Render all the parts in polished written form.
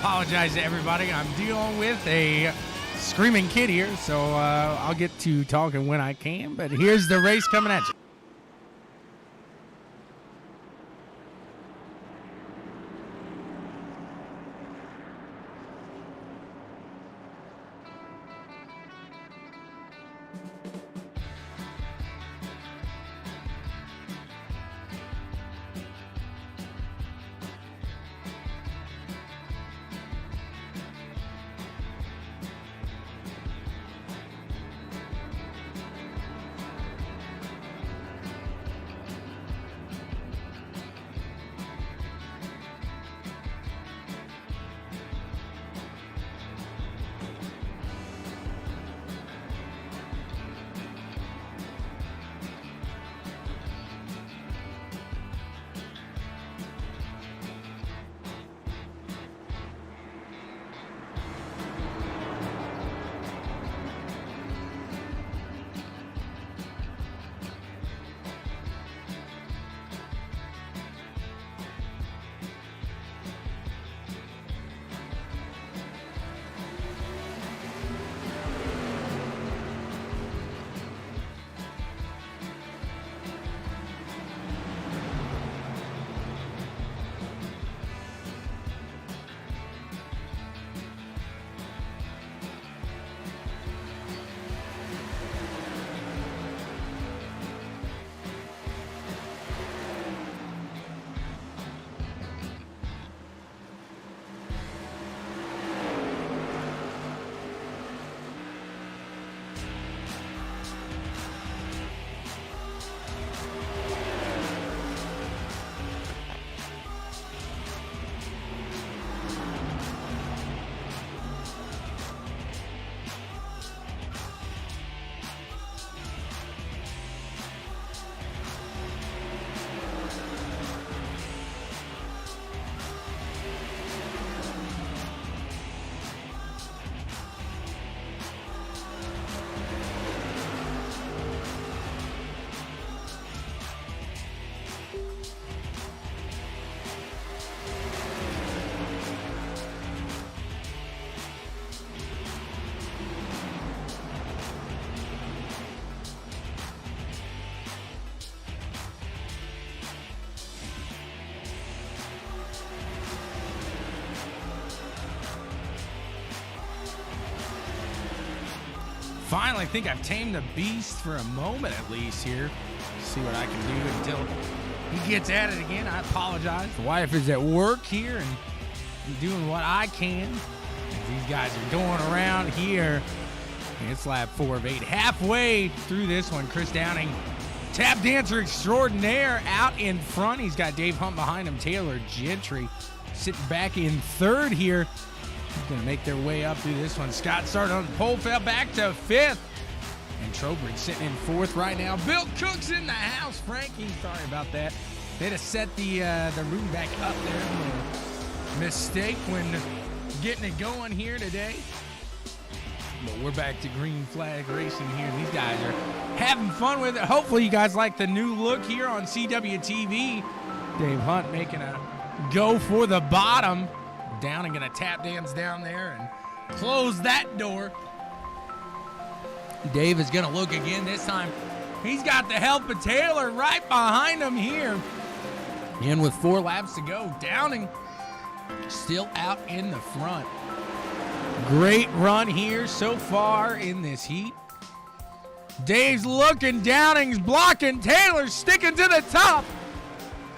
apologize to everybody. I'm dealing with a screaming kid here, so I'll get to talking when I can. But here's the race coming at you. Finally, I think I've tamed the beast for a moment at least here. See what I can do until he gets at it again. I apologize. The wife is at work here and doing what I can. As these guys are going around here. It's lap 4 of 8. Halfway through this one, Chris Downing, tap dancer extraordinaire, out in front. He's got Dave Hunt behind him. Taylor Gentry sitting back in third here. Going to make their way up through this one. Scott started on the pole, fell back to 5th. And Trowbridge sitting in 4th right now. Bill Cook's in the house. Frankie, sorry about that. They had to set the room back up there. Mistake when getting it going here today. But we're back to green flag racing here. These guys are having fun with it. Hopefully you guys like the new look here on CWTV. Dave Hunt making a go for the bottom. Downing gonna tap dance down there and close that door. Dave is gonna look again this time. He's got the help of Taylor right behind him here. And with 4 laps to go, Downing still out in the front. Great run here so far in this heat. Dave's looking, Downing's blocking, Taylor's sticking to the top.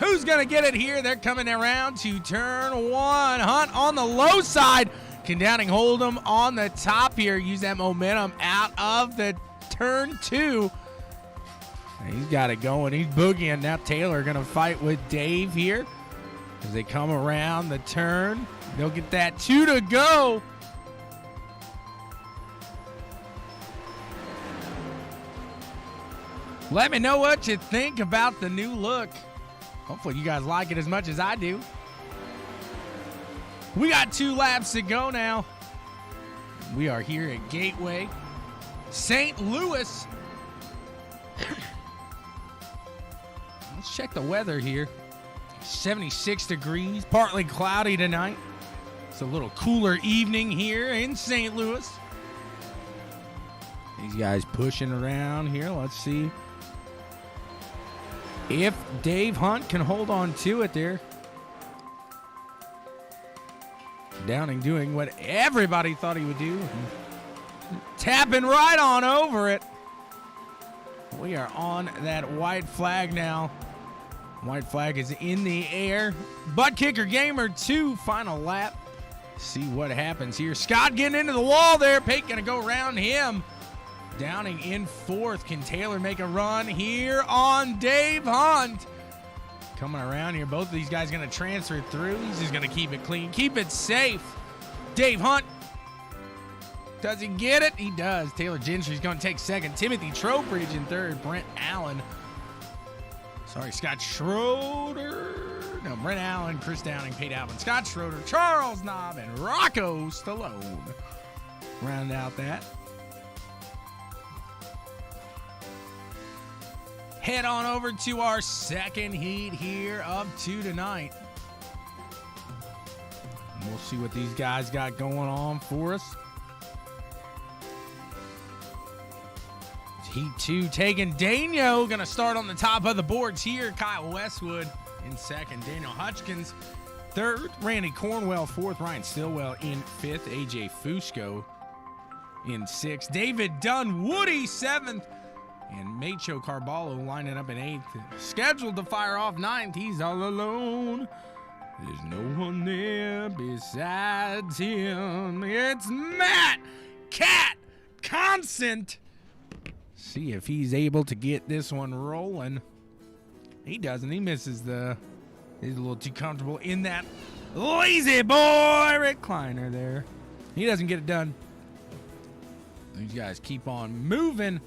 Who's going to get it here? They're coming around to turn 1. Hunt on the low side. Can Downing hold him on the top here? Use that momentum out of the turn 2. And he's got it going. He's boogieing. Now Taylor going to fight with Dave here as they come around the turn. They'll get that 2 to go. Let me know what you think about the new look. Hopefully you guys like it as much as I do. We got 2 laps to go now. We are here at Gateway, St. Louis. Let's check the weather here. 76 degrees, partly cloudy tonight. It's a little cooler evening here in St. Louis. These guys pushing around here. Let's see if Dave Hunt can hold on to it there. Downing doing what everybody thought he would do. Tapping right on over it. We are on that white flag now. White flag is in the air. ButtKicker Gamer 2, final lap. See what happens here. Scott getting into the wall there. Peyton gonna go around him. Downing in fourth. Can Taylor make a run here on Dave Hunt? Coming around here. Both of these guys going to transfer through. He's just going to keep it clean. Keep it safe. Dave Hunt. Does he get it? He does. Taylor Gentry's going to take second. Timothy Trowbridge in third. Brent Allen. Sorry, Scott Schroeder. No, Brent Allen, Chris Downing, Pete Alvin, Scott Schroeder, Charles Knob, and Rocco Stallone. Round out that. Head on over to our second heat here of 2 tonight. And we'll see what these guys got going on for us. It's heat 2 taking Daniel. Going to start on the top of the boards here. Kyle Westwood in second. Daniel Hutchkins third. Randy Cornwell fourth. Ryan Stillwell in fifth. AJ Fusco in sixth. David Dunwoody seventh. And Macho Carballo lining up in eighth. Scheduled to fire off ninth. He's all alone. There's no one there besides him. It's Matt Cat Constant. See if he's able to get this one rolling. He doesn't. He misses the... He's a little too comfortable in that lazy boy recliner there. He doesn't get it done. These guys keep on moving.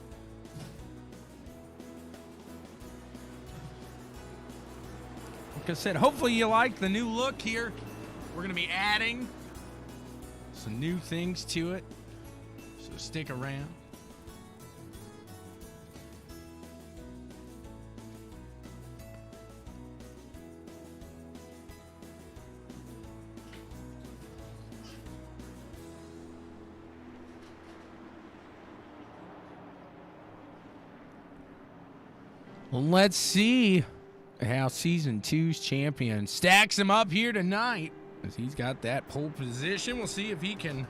Like I said, hopefully you like the new look here. We're going to be adding some new things to it, so stick around. Let's see how Season 2's champion stacks him up here tonight. As he's got that pole position. We'll see if he can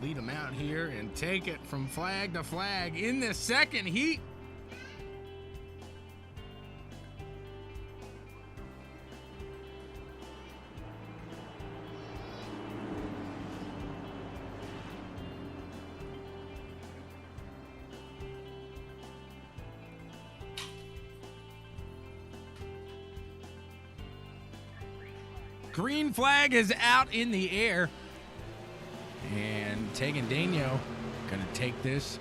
lead him out here and take it from flag to flag in this second heat. Green flag is out in the air. And taking Daniel. Gonna take this.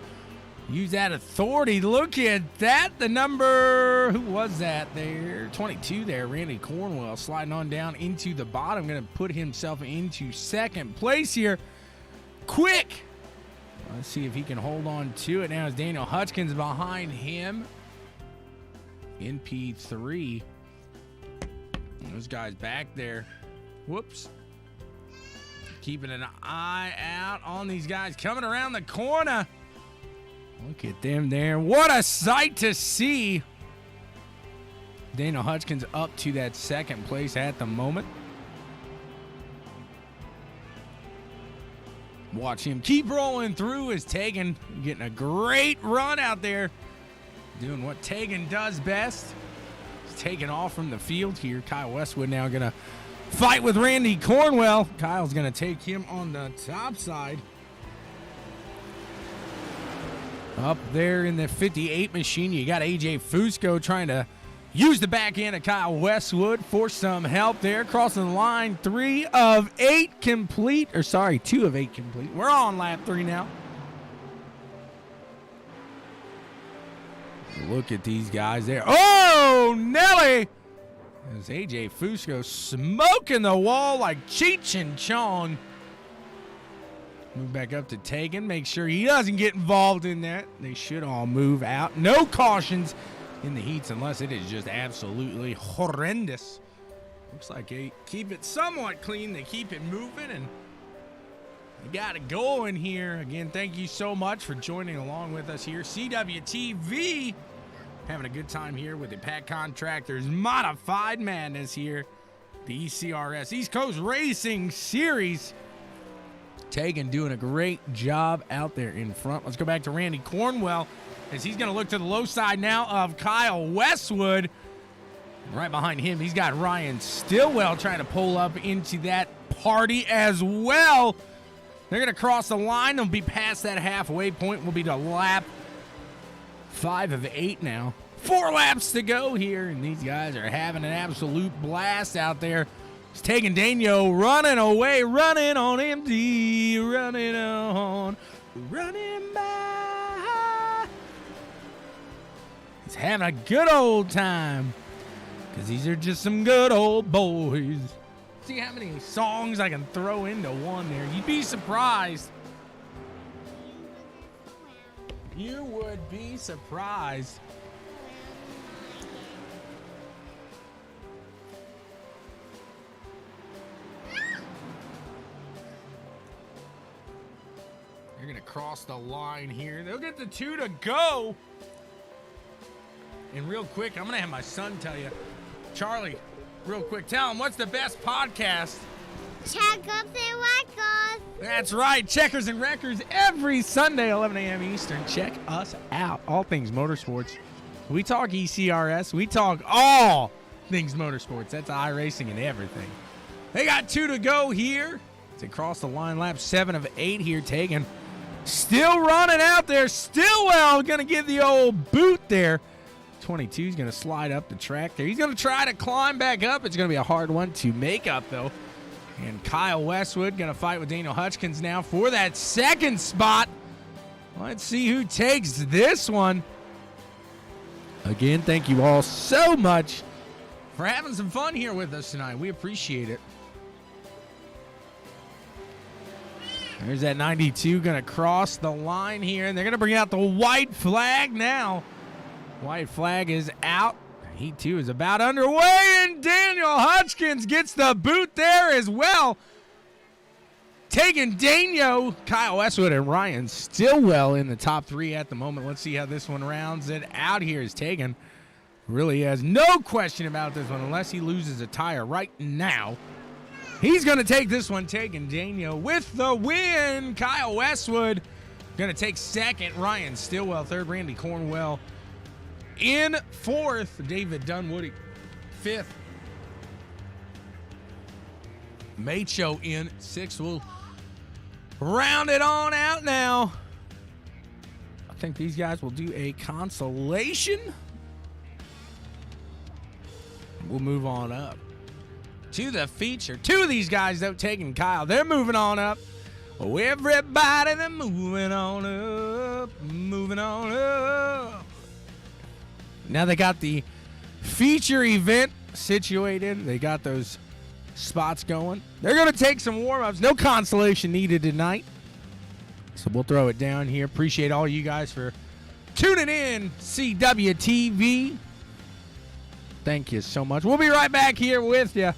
Use that authority. Look at that. The number, who was that there? 22 there. Randy Cornwell sliding on down into the bottom. Gonna put himself into second place here. Quick. Let's see if he can hold on to it. Now is Daniel Hutchkins behind him in P3. Those guys back there. Whoops. Keeping an eye out on these guys coming around the corner. Look at them there. What a sight to see. Daniel Hutchkins up to that second place at the moment. Watch him keep rolling through as Tegan getting a great run out there. Doing what Tegan does best. He's taking off from the field here. Kyle Westwood now going to fight with Randy Cornwell. Kyle's going to take him on the top side. Up there in the 58 machine, you got AJ Fusco trying to use the back end of Kyle Westwood for some help there. Crossing the line, 2 of 8 complete. We're on lap 3 now. Look at these guys there. Oh, Nelly! As AJ Fusco smoking the wall like Cheech and Chong. Move back up to Tegan. Make sure he doesn't get involved in that. They should all move out. No cautions in the heats unless it is just absolutely horrendous. Looks like they keep it somewhat clean. They keep it moving, and We got it going here. Again, thank you so much for joining along with us here. CWTV, having a good time here with the PAC Contractors Modified Madness here. The ECRS East Coast Racing Series. Tegan doing a great job out there in front. Let's go back to Randy Cornwell as he's going to look to the low side now of Kyle Westwood. Right behind him, he's got Ryan Stillwell trying to pull up into that party as well. They're going to cross the line. They'll be past that halfway point. We'll be to lap 5 of 8 now. 4 laps to go here, and these guys are having an absolute blast out there. It's Tegan Daniel running away, running on empty, running by. He's having a good old time because these are just some good old boys. See how many songs I can throw into one there. You'd be surprised. You would be surprised. They're going to cross the line here. They'll get the 2 to go. And real quick, I'm going to have my son tell you. Charlie, real quick, tell him what's the best podcast? Check Ups and Records. That's right. Checkers and Wreckers every Sunday, 11 a.m. Eastern. Check us out. All things motorsports. We talk ECRS. We talk all things motorsports. That's iRacing and everything. They got 2 to go here. They cross the line, lap 7 of 8 here. Tegan still running out there. Stillwell going to give the old boot there. 22 is going to slide up the track there. He's going to try to climb back up. It's going to be a hard one to make up, though. And Kyle Westwood going to fight with Daniel Hutchkins now for that second spot. Let's see who takes this one. Again, thank you all so much for having some fun here with us tonight. We appreciate it. There's that 92 going to cross the line here, and they're going to bring out the white flag now. White flag is out. Heat 2 is about underway, and Daniel Hutchkins gets the boot there as well. Tegan Daniel, Kyle Westwood, and Ryan Stillwell in the top 3 at the moment. Let's see how this one rounds it out here as Tegan really has no question about this one unless he loses a tire right now. He's going to take this one. Tegan Daniel with the win. Kyle Westwood going to take second. Ryan Stillwell third. Randy Cornwell in fourth. David Dunwoody fifth. Macho in sixth. We'll round it on out now. I think these guys will do a consolation. We'll move on up to the feature. 2 of these guys, though, Tegan Kyle, they're moving on up. Oh, everybody, they're moving on up, moving on up. Now they got the feature event situated. They got those spots going. They're going to take some warm-ups. No consolation needed tonight. So we'll throw it down here. Appreciate all you guys for tuning in. CWTV. Thank you so much. We'll be right back here with you.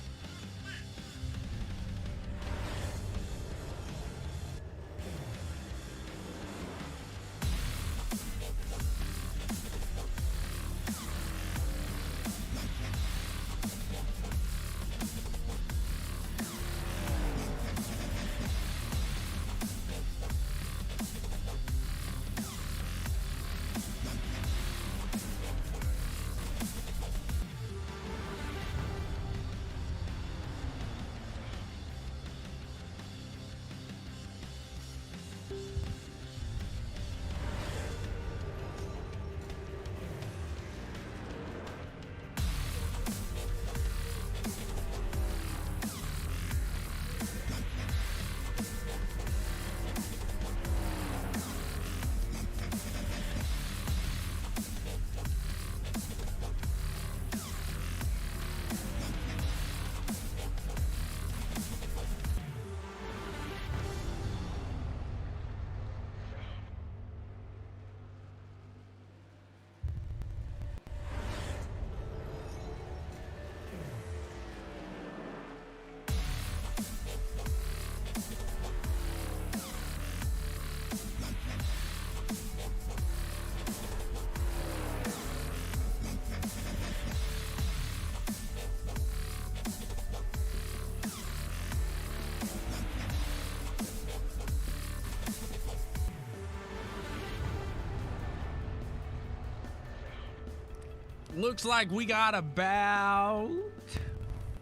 Looks like we got about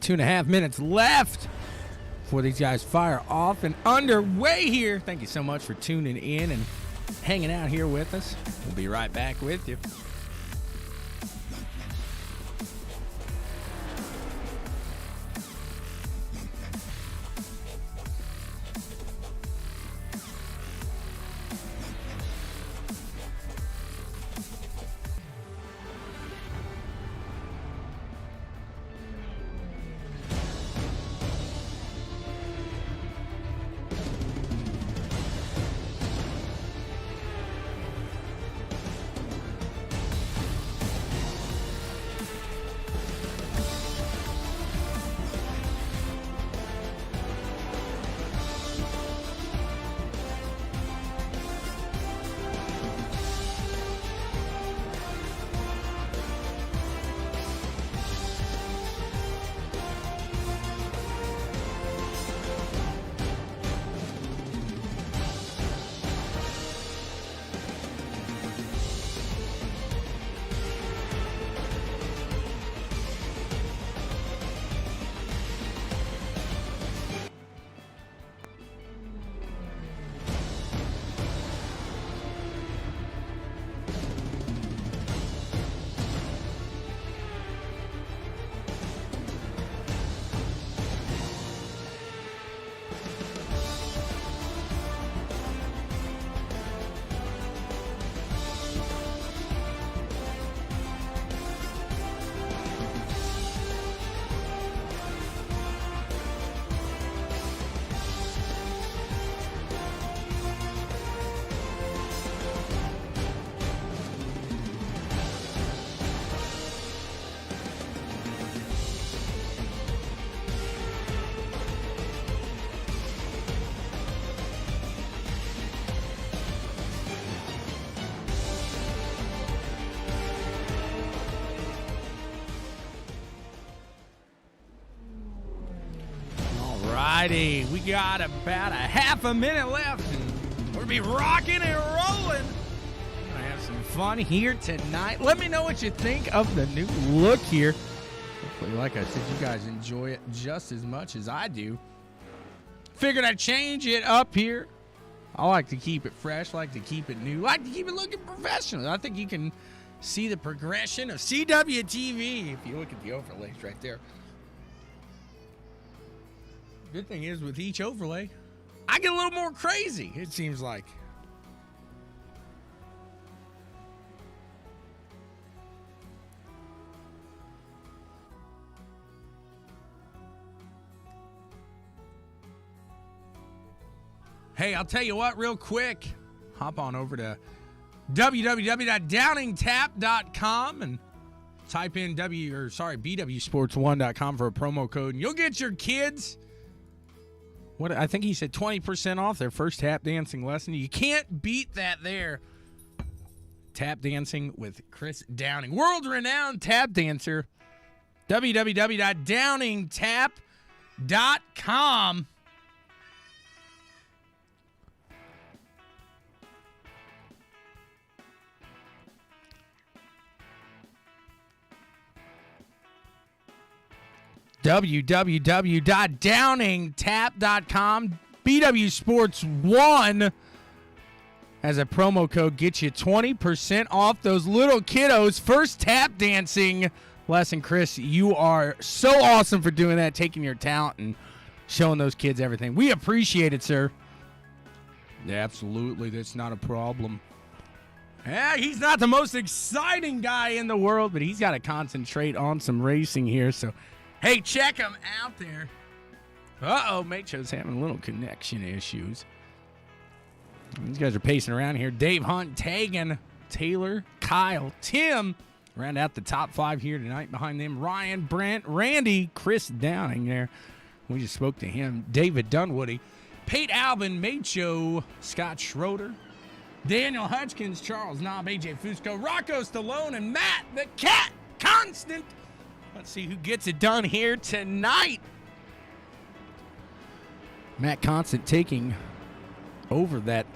2.5 minutes left before these guys fire off and underway here. Thank you so much for tuning in and hanging out here with us. We'll be right back with you. Alrighty, we got about a half a minute left, and we'll be rocking and rolling. We're gonna have some fun here tonight. Let me know what you think of the new look here. Hopefully, like I said, you guys enjoy it just as much as I do. Figured I'd change it up here. I like to keep it fresh, like to keep it new, like to keep it looking professional. I think you can see the progression of CWTV if you look at the overlays right there. Good thing is, with each overlay, I get a little more crazy, it seems like. Hey, I'll tell you what, real quick. Hop on over to www.downingtap.com and type in bwsports1.com for a promo code, and you'll get your kids, what I think he said, 20% off their first tap dancing lesson. You can't beat that there. Tap dancing with Chris Downing, world-renowned tap dancer. www.downingtap.com. www.downingtap.com. BW Sports 1 as a promo code gets you 20% off those little kiddos' first tap dancing lesson. Chris, you are so awesome for doing that, taking your talent and showing those kids everything. We appreciate it, sir. Yeah, absolutely. That's not a problem. Yeah, he's not the most exciting guy in the world, but he's got to concentrate on some racing here, so hey, check him out there. Uh-oh, Mate Show's having a little connection issues. These guys are pacing around here. Dave Hunt, Tegan, Taylor, Kyle, Tim round out the top 5 here tonight. Behind them, Ryan, Brent, Randy, Chris Downing there. We just spoke to him. David Dunwoody, Pate Alvin, Mate Show, Scott Schroeder, Daniel Hutchkins, Charles Knob, AJ Fusco, Rocco Stallone, and Matt the Cat Constant. Let's see who gets it done here tonight. Matt Constant taking over that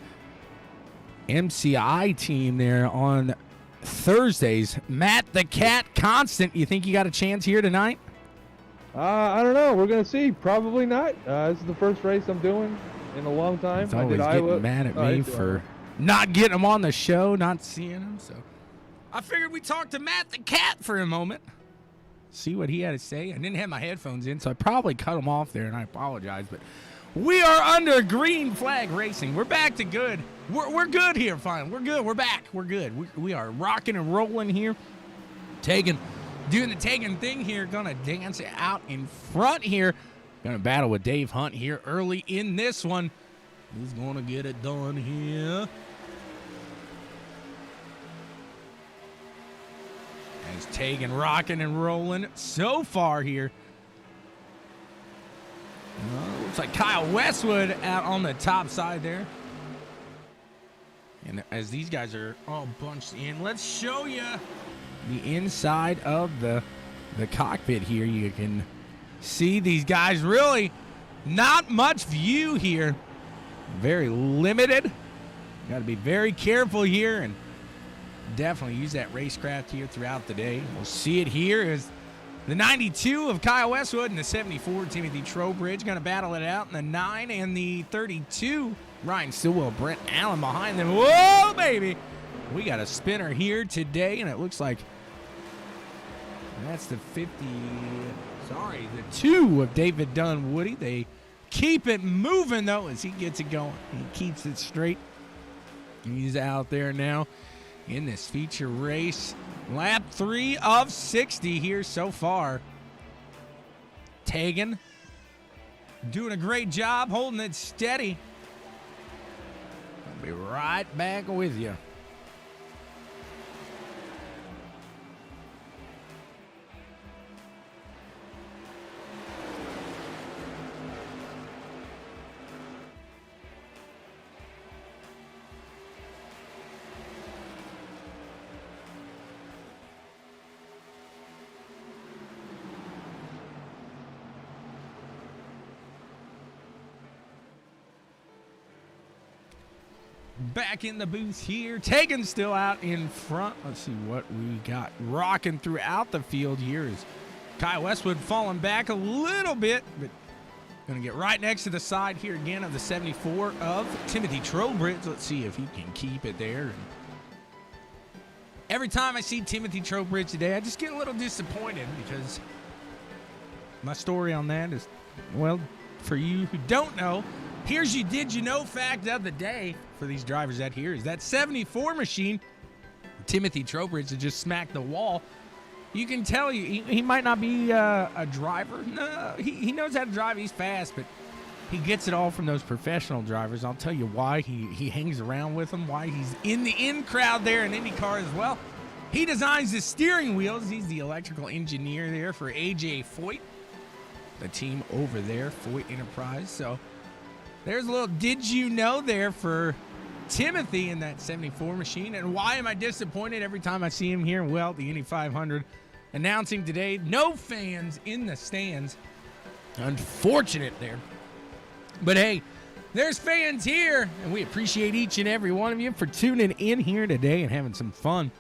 MCI team there on Thursdays. Matt the Cat Constant, you think you got a chance here tonight? I don't know. We're going to see. Probably not. This is the first race I'm doing in a long time. He's always getting mad at me for not getting him on the show, not seeing him. So I figured we'd talk to Matt the Cat for a moment, see what he had to say. I didn't have my headphones in, so I probably cut him off there, and I apologize. But we are under green flag racing. We're back to good. We're good here, fine. We're good. We're back. We're good. We are rocking and rolling here. Doing the Tegan thing here. Gonna dance it out in front here. Gonna battle with Dave Hunt here early in this one. Who's gonna get it done here? As Tegan rocking and rolling so far here. Looks like Kyle Westwood out on the top side there. And as these guys are all bunched in, let's show you the inside of the cockpit here. You can see these guys really not much view here. Very limited. Got to be very careful here and definitely use that racecraft here throughout the day. We'll see it here as the 92 of Kyle Westwood and the 74 Timothy Trowbridge going to battle it out. And the 9 and the 32 Ryan Stillwell, Brent Allen behind them. Whoa, baby! We got a spinner here today, and it looks like that's the 50. Sorry, the 2 of David Dunwoody. They keep it moving, though, as he gets it going. He keeps it straight. He's out there now in this feature race. Lap 3 of 60 here so far. Tegan doing a great job holding it steady. I'll be right back with you. Back in the booth here. Tegan still out in front. Let's see what we got rocking throughout the field here is Kyle Westwood falling back a little bit, but going to get right next to the side here again of the 74 of Timothy Trowbridge. Let's see if he can keep it there. Every time I see Timothy Trowbridge today, I just get a little disappointed because my story on that is, well, for you who don't know, here's your did you know fact of the day for these drivers out here is that 74 machine, Timothy Trowbridge, that just smacked the wall. You can tell he might not be a driver. No, he knows how to drive. He's fast, but he gets it all from those professional drivers. I'll tell you why he hangs around with them, why he's in the in crowd there in IndyCar as well. He designs the steering wheels. He's the electrical engineer there for AJ Foyt, the team over there, Foyt Enterprise. So there's a little did you know there for Timothy in that 74 machine. And why am I disappointed every time I see him here? Well, the Indy 500 announcing today, no fans in the stands. Unfortunate there. But hey, there's fans here, and we appreciate each and every one of you for tuning in here today and having some fun.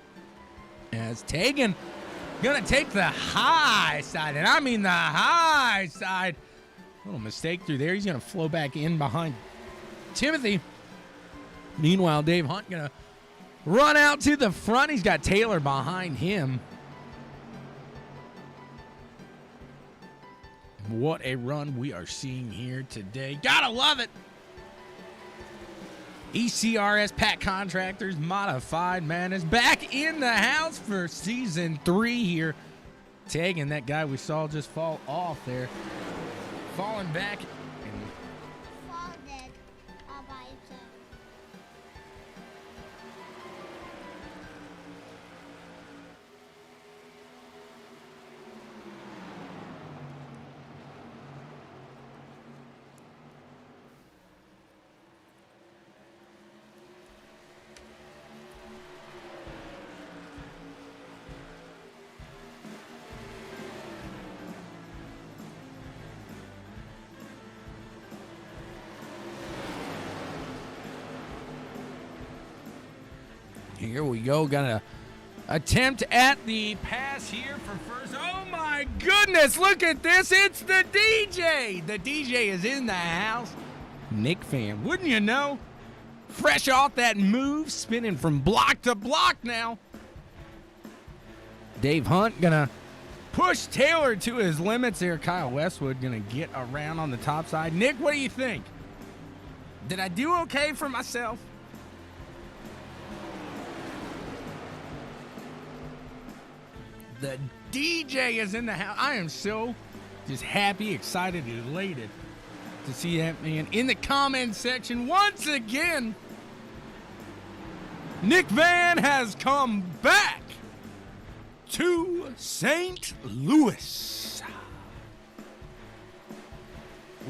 As Tegan gonna take the high side, and I mean the high side. Little mistake through there. He's gonna flow back in behind Timothy. Meanwhile, Dave Hunt gonna run out to the front. He's got Taylor behind him. What a run we are seeing here today. Gotta love it. ECRS PAC Contractors Modified Madness back in the house for season 3 here. Tagging that guy we saw just fall off there. Falling back. Folded all by itself. Here we go. Got a attempt at the pass here for first. Oh my goodness, look at this. It's the DJ. The DJ is in the house. Nick fan, wouldn't you know? Fresh off that move, spinning from block to block now. Dave Hunt gonna push Taylor to his limits there. Kyle Westwood gonna get around on the top side. Nick, what do you think? Did I do okay for myself? The DJ is in the house. I am so just happy, excited, elated to see that man in the comment section once again. Nick Van has come back to St. Louis.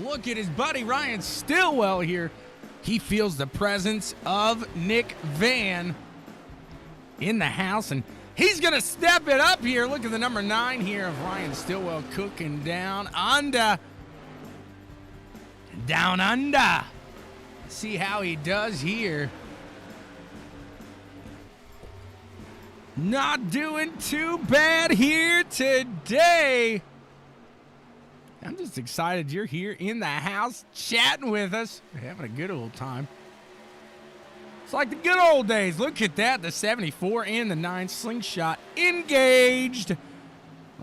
Look at his buddy Ryan Stillwell here. He feels the presence of Nick Van in the house, and he's going to step it up here. Look at the number 9 here of Ryan Stillwell cooking down under. Down under. See how he does here. Not doing too bad here today. I'm just excited you're here in the house chatting with us. Having a good old time. It's like the good old days. Look at that. The 74 and the 9 slingshot engaged.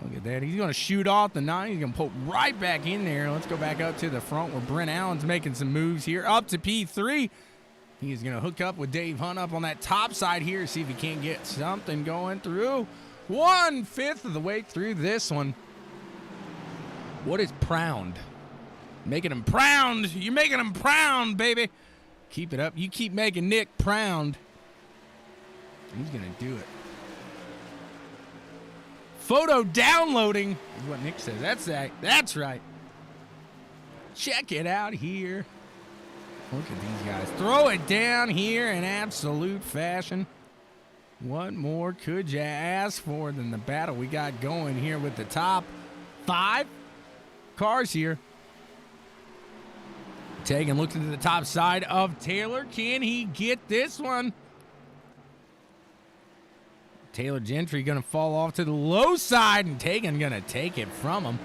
Look at that. He's going to shoot off the 9. He's going to pull right back in there. Let's go back up to the front where Brent Allen's making some moves here. Up to P3. He's going to hook up with Dave Hunt up on that top side here. See if he can't get something going through. 1/5 of the way through this one. What is pround? Making him pround. You're making him pround, baby. Keep it up. You keep making Nick pround. He's going to do it. Photo downloading is what Nick says. That's right. Check it out here. Look at these guys. Throw it down here in absolute fashion. What more could you ask for than the battle we got going here with the top 5 cars here? Taking a look to the top side of Taylor. Can he get this one? Taylor Gentry going to fall off to the low side, and Tegan going to take it from him.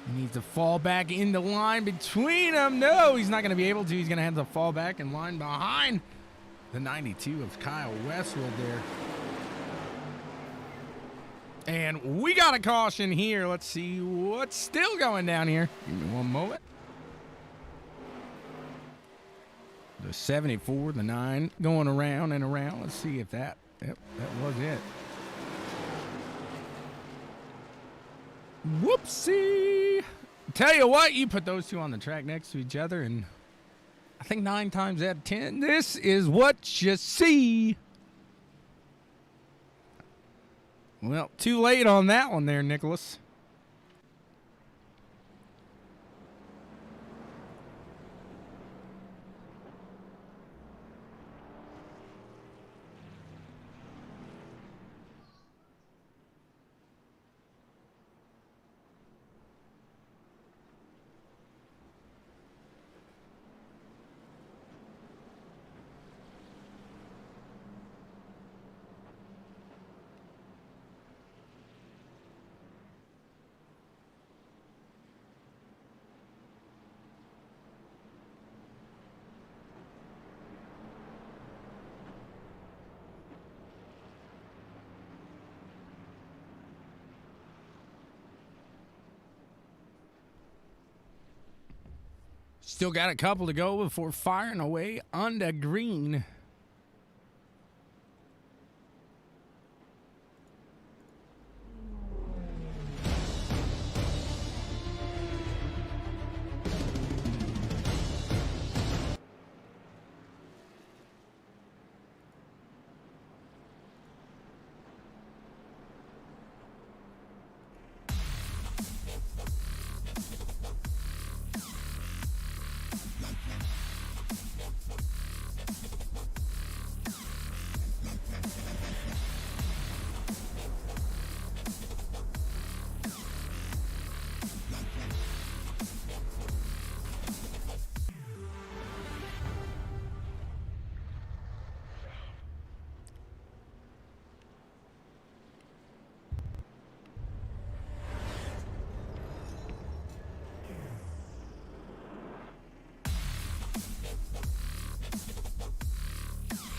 He needs to fall back in the line between them. No, he's not going to be able to. He's going to have to fall back in line behind the 92 of Kyle Westwood there. And we got a caution here. Let's see what's still going down here. Give me one moment. The 74, the 9, going around and around. Let's see if that, yep, that was it. Whoopsie. Tell you what, you put those two on the track next to each other, and I think 9 times out of 10, this is what you see. Well, too late on that one there, Nicholas. Still got a couple to go before firing away on the green.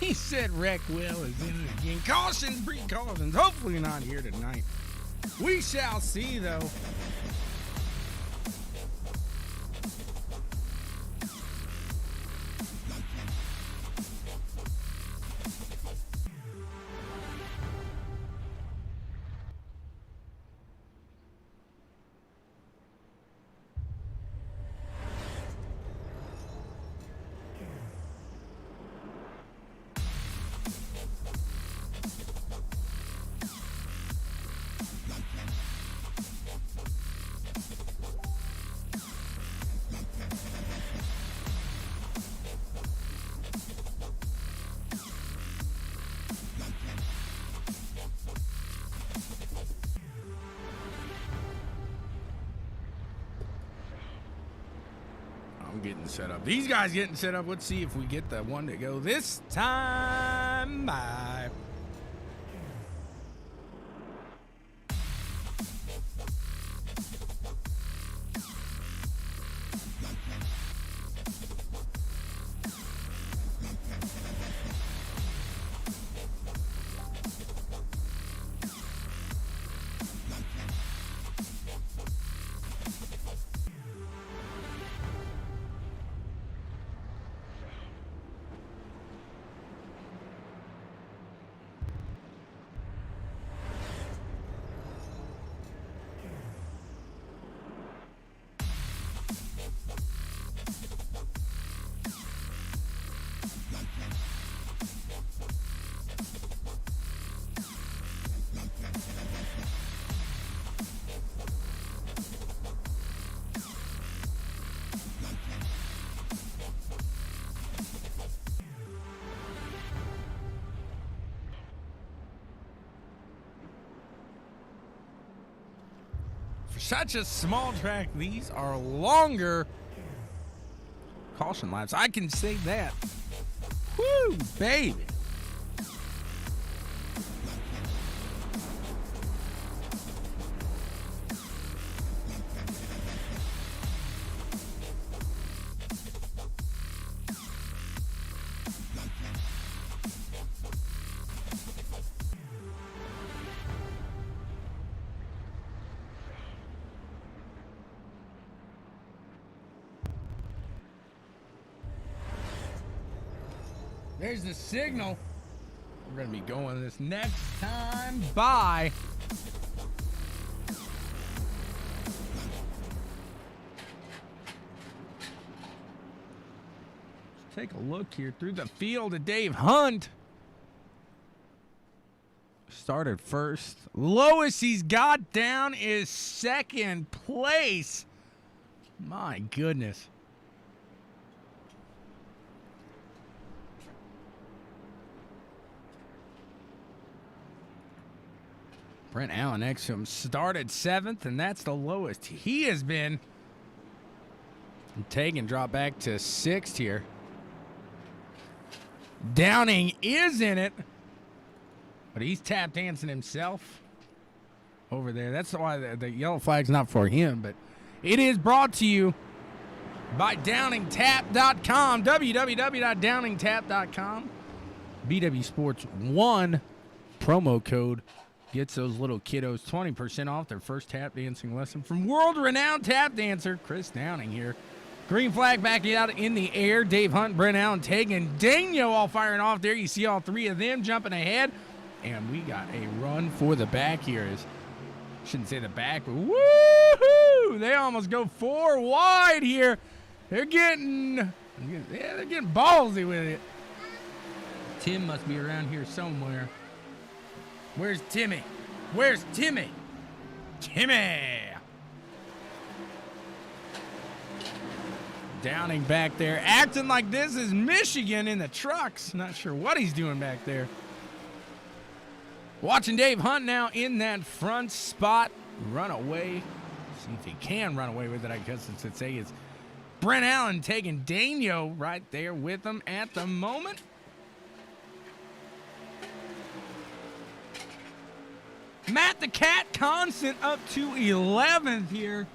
He said Wreck Will is in it again. Cautions, precautions. Hopefully not here tonight. We shall see, though. I'm getting set up. These guys getting set up. Let's see if we get the one to go this time. Bye. Such a small track, these are longer caution laps. I can say that. Woo, baby. There's the signal. We're going to be going this next time. Bye. Let's take a look here through the field of Dave Hunt. Started first. Lowest he's got down is second place. My goodness. Brent Allen next to him started 7th, and that's the lowest he has been. And Tegan dropped back to 6th here. Downing is in it, but he's tap dancing himself over there. That's why the yellow flag's not for him, but it is brought to you by DowningTap.com, www.downingtap.com. BW Sports 1 promo code gets those little kiddos 20% off their first tap dancing lesson from world-renowned tap dancer Chris Downing here. Green flag backing out in the air. Dave Hunt, Brent Allen, Tegan, Daniel all firing off there. You see all three of them jumping ahead. And we got a run for the back here. Shouldn't say the back, but woohoo! They almost go 4 wide here. They're getting ballsy with it. Tim must be around here somewhere. Where's Timmy? Where's Timmy? Timmy! Downing back there, acting like this is Michigan in the trucks. Not sure what he's doing back there. Watching Dave Hunt now in that front spot. Run away. See if he can run away with it, I guess I should say. It's Brent Allen taking Daniel right there with him at the moment. Matt the Cat Constant up to 11th here.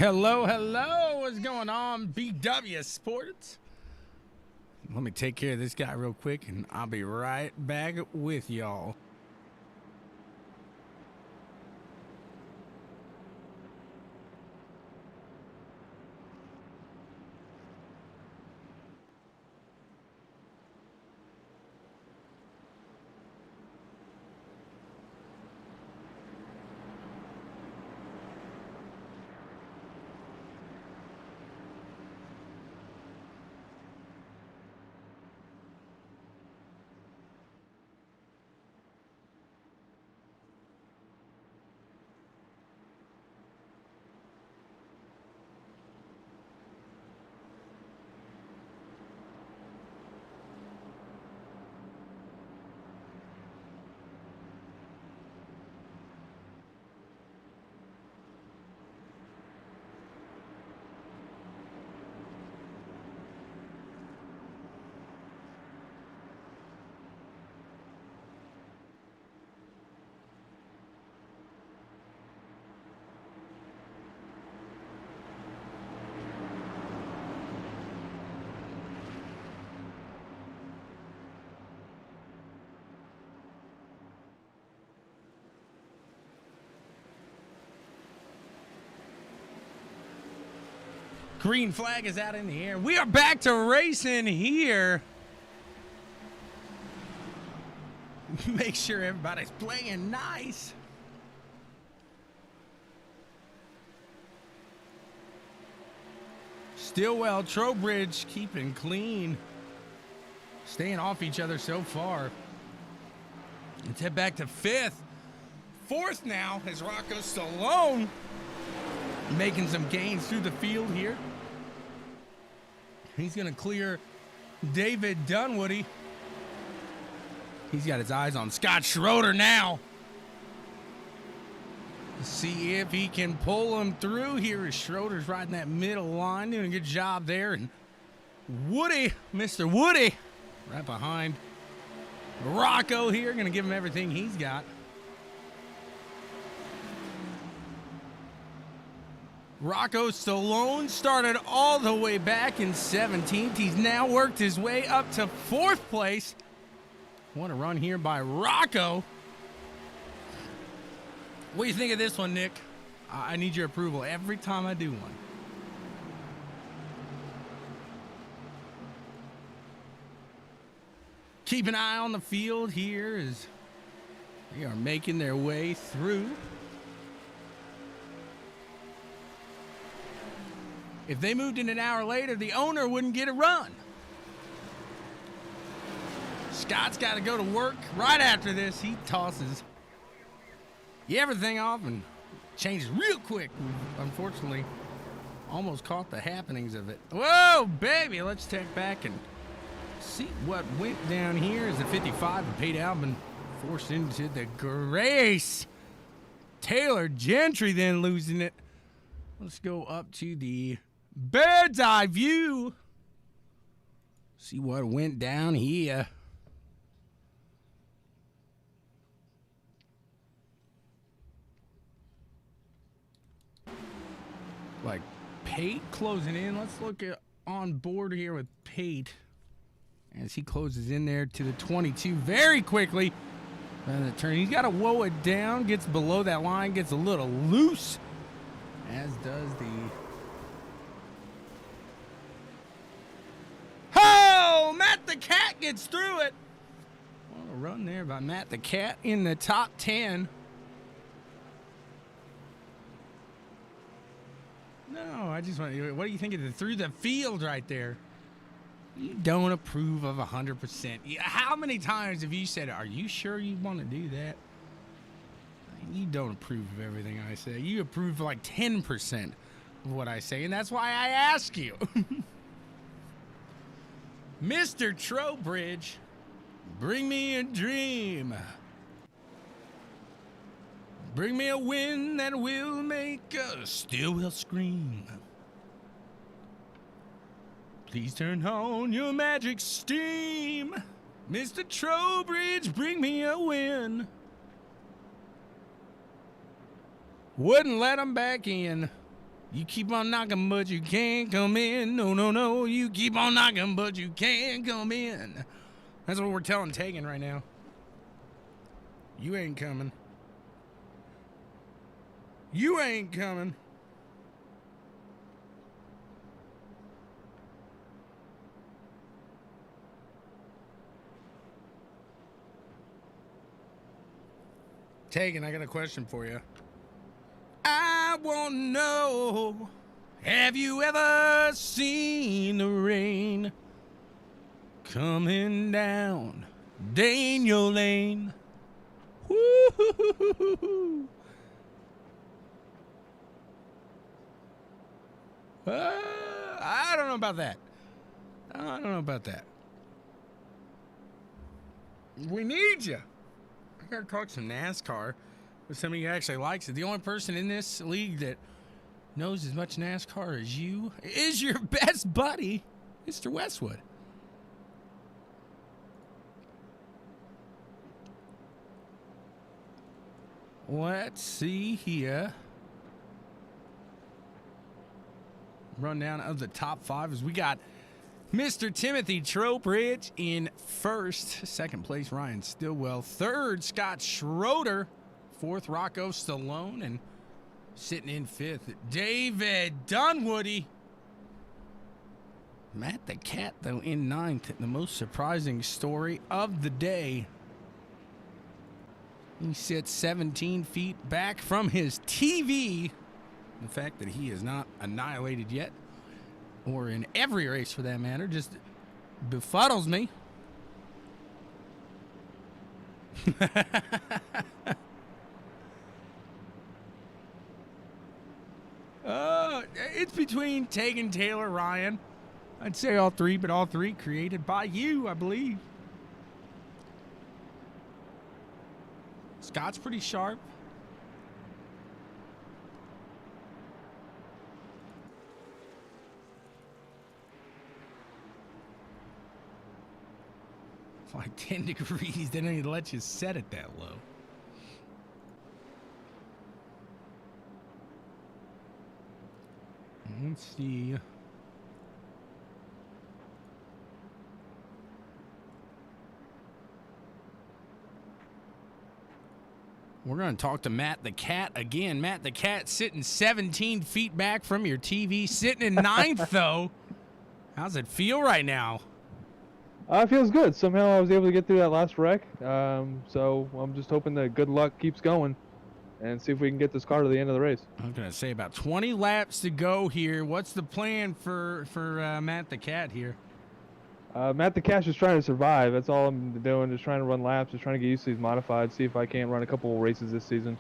Hello, hello. What's going on, BW Sports? Let me take care of this guy real quick, and I'll be right back with y'all. Green flag is out in the air. We are back to racing here. Make sure everybody's playing nice. Stillwell, Trowbridge keeping clean. Staying off each other so far. Let's head back to fifth. Fourth now is Rocco Stallone. Making some gains through the field here. He's going to clear David Dunwoody. He's got his eyes on Scott Schroeder now. Let's see if he can pull him through here as Schroeder's riding that middle line. Doing a good job there. And Woody, Mr. Woody, right behind Rocco here. Going to give him everything he's got. Rocco Stallone started all the way back in 17th. He's now worked his way up to 4th place. What a run here by Rocco. What do you think of this one, Nick? I need your approval every time I do one. Keep an eye on the field here as they are making their way through. If they moved in an hour later, the owner wouldn't get a run. Scott's got to go to work right after this. He tosses everything off and changes real quick. Unfortunately, almost caught the happenings of it. Whoa, baby. Let's take back and see what went down here as the 55 of Peyton Albin forced into the Grace. Taylor Gentry then losing it. Let's go up to the bird's eye view. See what went down here. Like Pate closing in. Let's look at on board here with Pate as he closes in there to the 22 very quickly. And the turn, he's got to woe it down. Gets below that line, gets a little loose, as does the. Oh, Matt the Cat gets through it. What a run there by Matt the Cat in the top 10. No, I just want to. What do you think of the through the field right there? You don't approve of 100%. How many times have you said, "Are you sure you want to do that?" You don't approve of everything I say. You approve of like 10% of what I say, and that's why I ask you. Mr. Trowbridge, bring me a dream. Bring me a wind that will make us still will scream. Please turn on your magic steam. Mr. Trowbridge, bring me a win. Wouldn't let him back in. You keep on knocking, but you can't come in. No, no, no. You keep on knocking, but you can't come in. That's what we're telling Tegan right now. You ain't coming. You ain't coming. Tegan, I got a question for you. I want to know, have you ever seen the rain coming down Daniel Lane? Woo-hoo-hoo-hoo-hoo. I don't know about that. I don't know about that. We need you. I gotta talk some NASCAR with somebody who actually likes it. The only person in this league that knows as much NASCAR as you is your best buddy, Mr. Westwood. Let's see here. Rundown of the top 5 as we got Mr. Timothy Trowbridge in first. Second place, Ryan Stillwell. Third, Scott Schroeder. Fourth, Rocco Stallone. And sitting in fifth, David Dunwoody. Matt the Cat, though, in ninth. The most surprising story of the day. He sits 17 feet back from his TV. The fact that he is not annihilated yet, or in every race for that matter, just befuddles me. It's between Tegan, Taylor, Ryan. I'd say all three, but all three created by you, I believe. Scott's pretty sharp. It's like 10 degrees. They don't even let you set it that low. Let's see. We're going to talk to Matt the Cat again. Matt the Cat sitting 17 feet back from your TV, sitting in ninth, though. How's it feel right now? It feels good. Somehow I was able to get through that last wreck. So I'm just hoping that good luck keeps going and see if we can get this car to the end of the race. I'm going to say about 20 laps to go here. What's the plan for Matt the Cat here? Matt the Cat's just trying to survive. That's all I'm doing, just trying to run laps, just trying to get used to these modified, see if I can't run a couple races this season.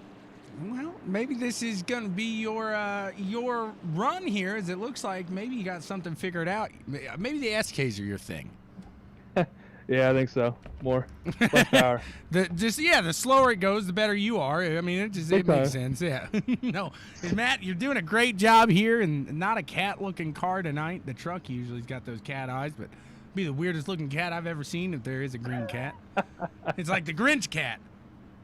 Well, maybe this is going to be your run here, as it looks like maybe you got something figured out. Maybe the SKs are your thing. Yeah, I think so. More. Less power. The slower it goes, the better you are. I mean, it makes sense. Yeah. No, Matt, you're doing a great job here, and not a cat-looking car tonight. The truck usually's got those cat eyes, but be the weirdest looking cat I've ever seen if there is a green cat. It's like the Grinch cat.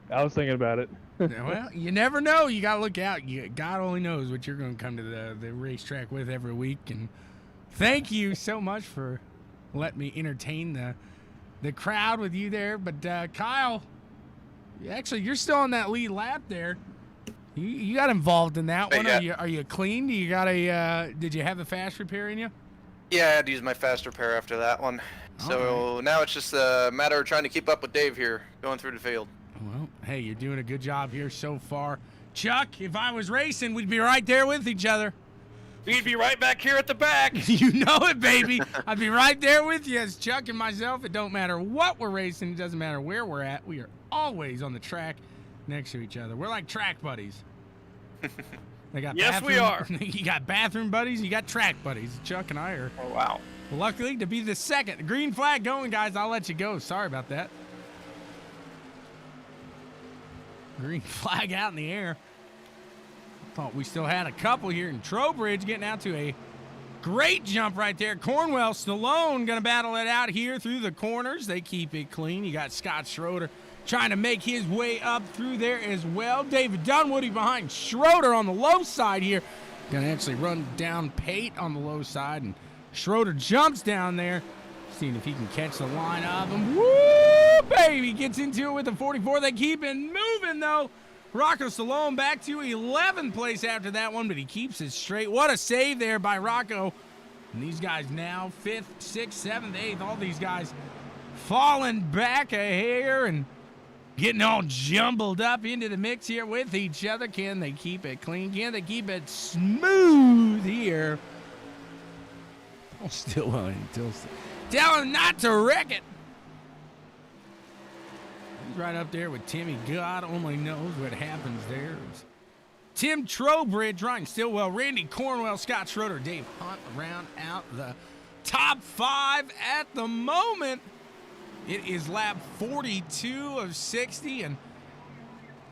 I was thinking about it. Well, you never know. You got to look out. God only knows what you're going to come to the racetrack with every week. And thank you so much for letting me entertain the crowd with you there. But Kyle, actually, you're still on that lead lap there. You got involved in that one. Yeah. Are you clean? Did you have a fast repair in you? Yeah, I had to use my fast repair after that one. So now it's just a matter of trying to keep up with Dave here, going through the field. Well, hey, you're doing a good job here so far. Chuck, if I was racing, we'd be right there with each other. We'd be right back here at the back. You know it, baby. I'd be right there with you as Chuck and myself. It don't matter what we're racing. It doesn't matter where we're at. We are always on the track next to each other. We're like track buddies. They got yes, we are. You got bathroom buddies. You got track buddies. Chuck and I are. Oh, wow. Luckily to be the second. The green flag going, guys. I'll let you go. Sorry about that. Green flag out in the air. Thought we still had a couple here. And Trowbridge getting out to a great jump right there. Cornwell Stallone going to battle it out here through the corners. They keep it clean. You got Scott Schroeder trying to make his way up through there as well. David Dunwoody behind Schroeder on the low side here. Gonna actually run down Peyton on the low side, and Schroeder jumps down there, seeing if he can catch the line of him. Woo, baby! Gets into it with the 44. They keep it moving, though. Rocco Stallone back to 11th place after that one, but he keeps it straight. What a save there by Rocco. And these guys now 5th, 6th, 7th, 8th. All these guys falling back a hair and getting all jumbled up into the mix here with each other. Can they keep it clean? Can they keep it smooth here? Oh, Stillwell tell him not to wreck it. He's right up there with Timmy. God only knows what happens there. Tim Trowbridge, Ryan Stillwell, Randy Cornwell, Scott Schroeder, Dave Hunt round out the top 5 at the moment. It is lap 42 of 60, and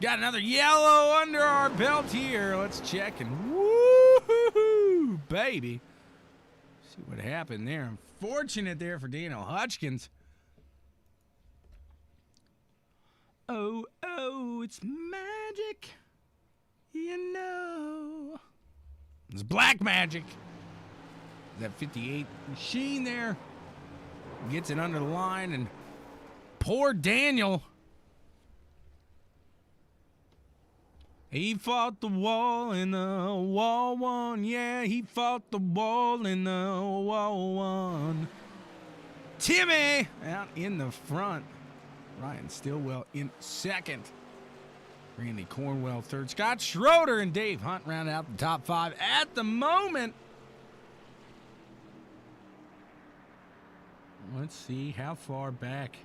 got another yellow under our belt here. Let's check and woo-hoo-hoo, baby. See what happened there. Unfortunate there for Daniel Hutchkins. Oh, oh, it's magic. You know. It's black magic. That 58 machine there gets it under the line, and poor Daniel. He fought the wall and the wall won. Yeah, he fought the wall and the wall won. Timmy out in the front. Ryan Stillwell in second. Randy Cornwell third. Scott Schroeder and Dave Hunt round out the top 5 at the moment. Let's see how far back.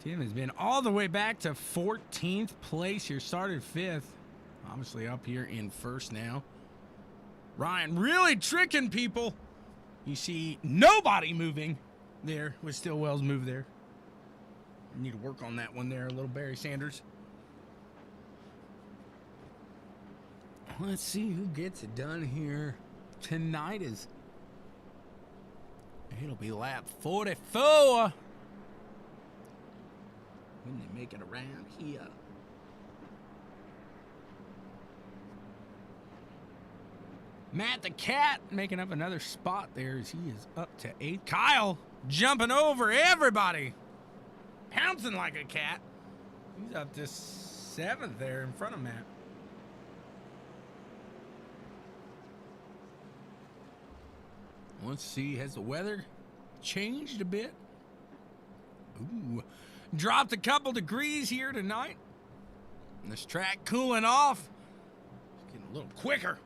Tim has been all the way back to 14th place here. Started 5th. Obviously up here in first now. Ryan really tricking people. You see nobody moving there with Stillwell's move there. You need to work on that one there a little, Barry Sanders. Let's see who gets it done here tonight. It'll be lap 44. When they make it around here. Matt the Cat making up another spot there as he is up to 8th. Kyle jumping over everybody. Pouncing like a cat. He's up to 7th there in front of Matt. Let's see, has the weather changed a bit? Ooh, dropped a couple degrees here tonight. And this track cooling off. It's getting a little quicker.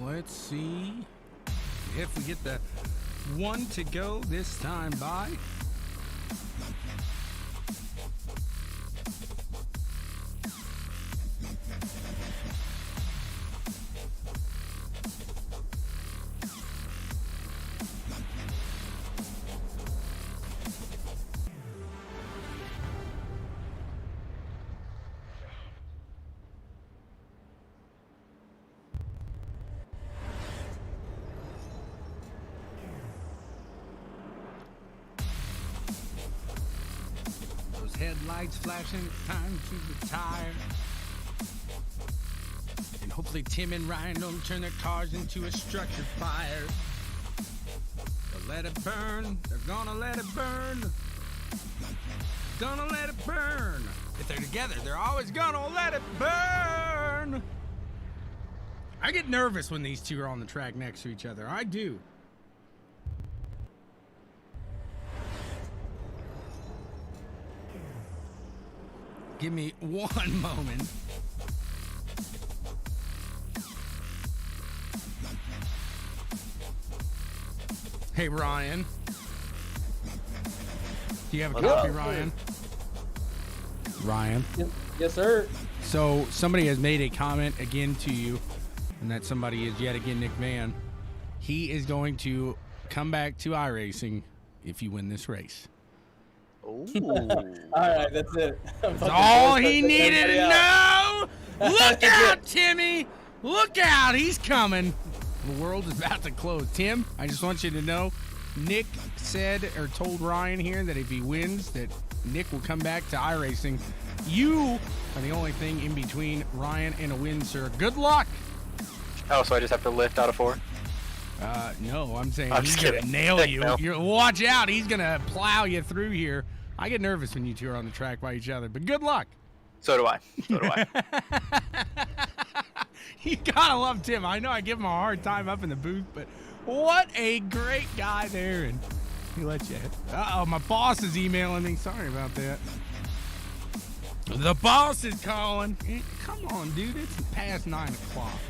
Let's see if we get the One to go this time by. Headlights flashing, time to retire. And hopefully Tim and Ryan don't turn their cars into a structure fire. They'll let it burn. They're gonna let it burn. Gonna let it burn. If they're together, they're always gonna let it burn. I get nervous when these two are on the track next to each other. I do. Give me one moment. Hey, Ryan. Do you have a copy, Ryan? Ryan? Yes, sir. So, somebody has made a comment again to you, and that somebody is yet again Nick Van. He is going to come back to iRacing if you win this race. Oh. All right, that's it. That's all he needed to know. Look out, Timmy. Look out. He's coming. The world is about to close. Tim, I just want you to know, Nick said or told Ryan here that if he wins, that Nick will come back to iRacing. You are the only thing in between Ryan and a win, sir. Good luck. Oh, so I just have to lift out of 4? No, I'm saying I'm he's just going to kidding. nail you. No. Watch out. He's going to plow you through here. I get nervous when you two are on the track by each other, but good luck. So do I. So do I. You gotta love Tim. I know I give him a hard time up in the booth, but what a great guy there. And he let you. Uh-oh, my boss is emailing me. Sorry about that. The boss is calling. Come on, dude. It's past 9 o'clock.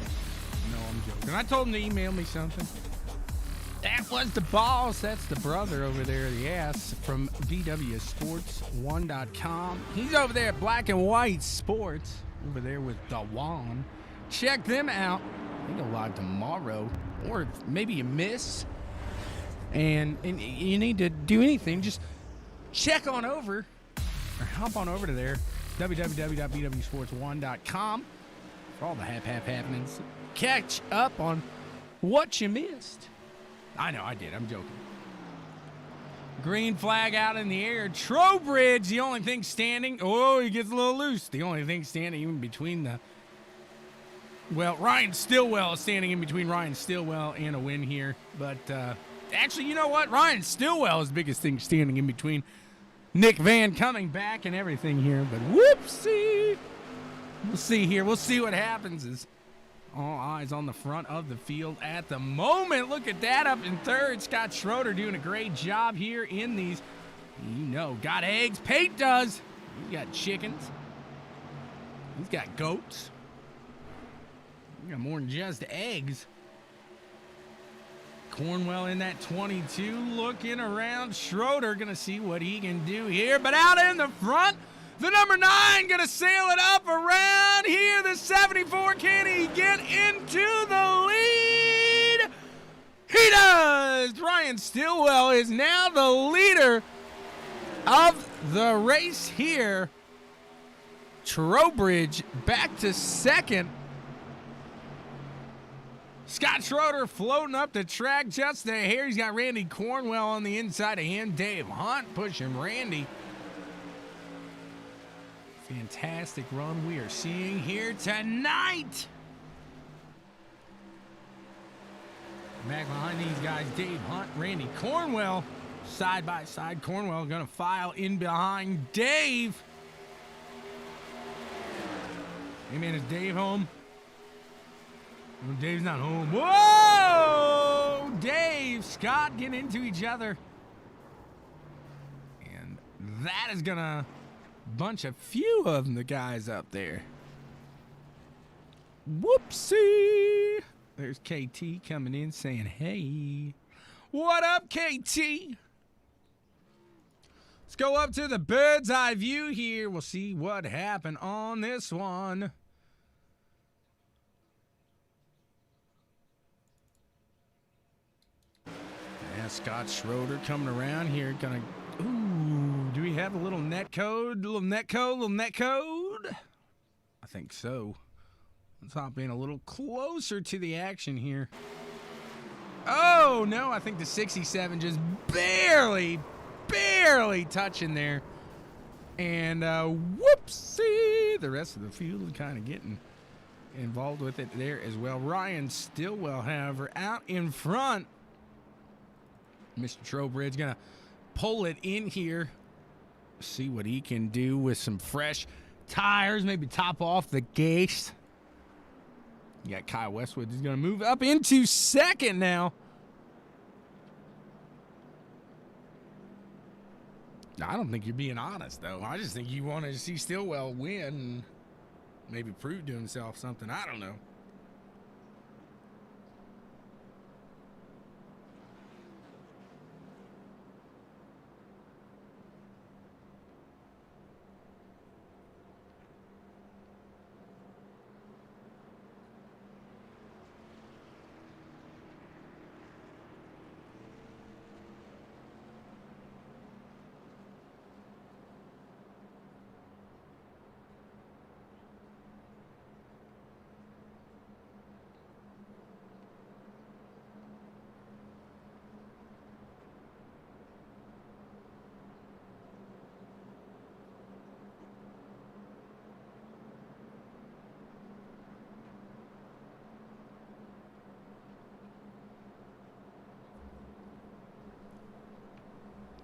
No, I'm joking. I told him to email me something. That was the boss. That's the brother over there, the ass from VWSports1.com. He's over there at Black and White Sports, over there with Dawan. Check them out. They go live tomorrow, or maybe you miss, and you need to do anything. Just check on over, or hop on over to there, www.bwsports1.com for all the happenings. Catch up on what you missed. I know, I did. I'm joking. Green flag out in the air. Trowbridge, the only thing standing. Oh, he gets a little loose. The only thing standing in between the... Well, Ryan Stillwell is standing in between Ryan Stillwell and a win here. But actually, you know what? Ryan Stillwell is the biggest thing standing in between Nick Van coming back and everything here. But whoopsie. We'll see here. We'll see what happens as all eyes on the front of the field at the moment. Look at that up in third. Scott Schroeder doing a great job here in these. You know, got eggs. Peyton does. He's got chickens. He's got goats. You got more than just eggs. Cornwell in that 22, looking around. Schroeder gonna see what he can do here, but out in the front, the number 9 gonna sail it up around here. The 74, can he get into the lead? He does! Ryan Stillwell is now the leader of the race here. Trowbridge back to second. Scott Schroeder floating up the track just a hair. He's got Randy Cornwell on the inside of him. Dave Hunt pushing Randy. Fantastic run we are seeing here tonight. Back behind these guys, Dave Hunt, Randy Cornwell. Side by side, Cornwell gonna file in behind Dave. Hey man, is Dave home? No, Dave's not home. Whoa! Dave, Scott getting into each other. And that is gonna bunch a few of them, the guys up there. Whoopsie! There's KT coming in saying, hey. What up, KT? Let's go up to the bird's eye view here. We'll see what happened on this one. Yeah, Scott Schroeder coming around here. Gonna. Ooh, do we have a little net code? Little net code? I think so. Let's hop in a little closer to the action here. Oh, no, I think the 67 just barely touching there. And whoopsie, the rest of the field kind of getting involved with it there as well. Ryan Stillwell, however, out in front. Mr. Trowbridge gonna pull it in here. See what he can do with some fresh tires. Maybe top off the gas. You got Kyle Westwood. He's going to move up into second now. I don't think you're being honest, though. I just think you want to see Stillwell win and maybe prove to himself something. I don't know.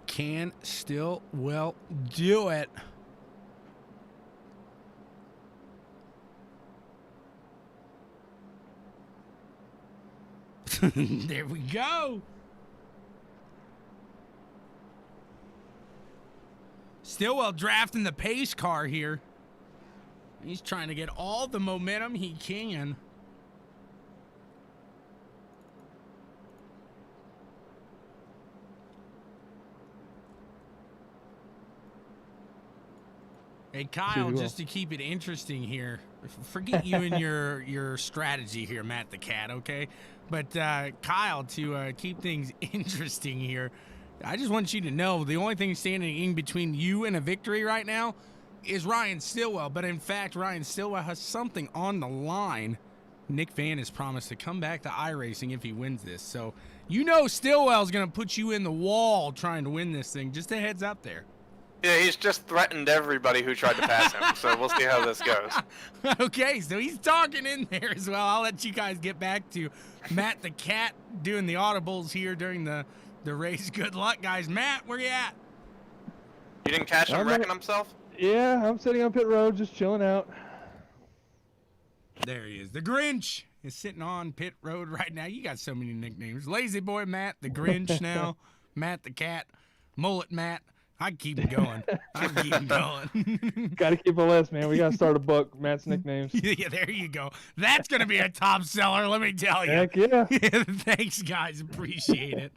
Can Stillwell do it? There we go. Stillwell drafting the pace car here. He's trying to get all the momentum he can. Hey, Kyle, just to keep it interesting here, forget you and your strategy here, Matt the Cat, okay? But, Kyle, to keep things interesting here, I just want you to know the only thing standing in between you and a victory right now is Ryan Stillwell. But, in fact, Ryan Stillwell has something on the line. Nick Van has promised to come back to iRacing if he wins this. So, you know Stillwell's going to put you in the wall trying to win this thing. Just a heads up there. Yeah, he's just threatened everybody who tried to pass him, so we'll see how this goes. Okay, so he's talking in there as well. I'll let you guys get back to Matt the Cat doing the audibles here during the race. Good luck, guys. Matt, where you at? You didn't catch him wrecking himself? Yeah, I'm sitting on pit road, just chilling out. There he is. The Grinch is sitting on pit road right now. You got so many nicknames. Lazy Boy Matt, the Grinch now, Matt the Cat, Mullet Matt. I keep him going. Got to keep a list, man. We got to start a book. Matt's nicknames. Yeah, there you go. That's going to be a top seller, let me tell you. Heck yeah. Thanks, guys. Appreciate it.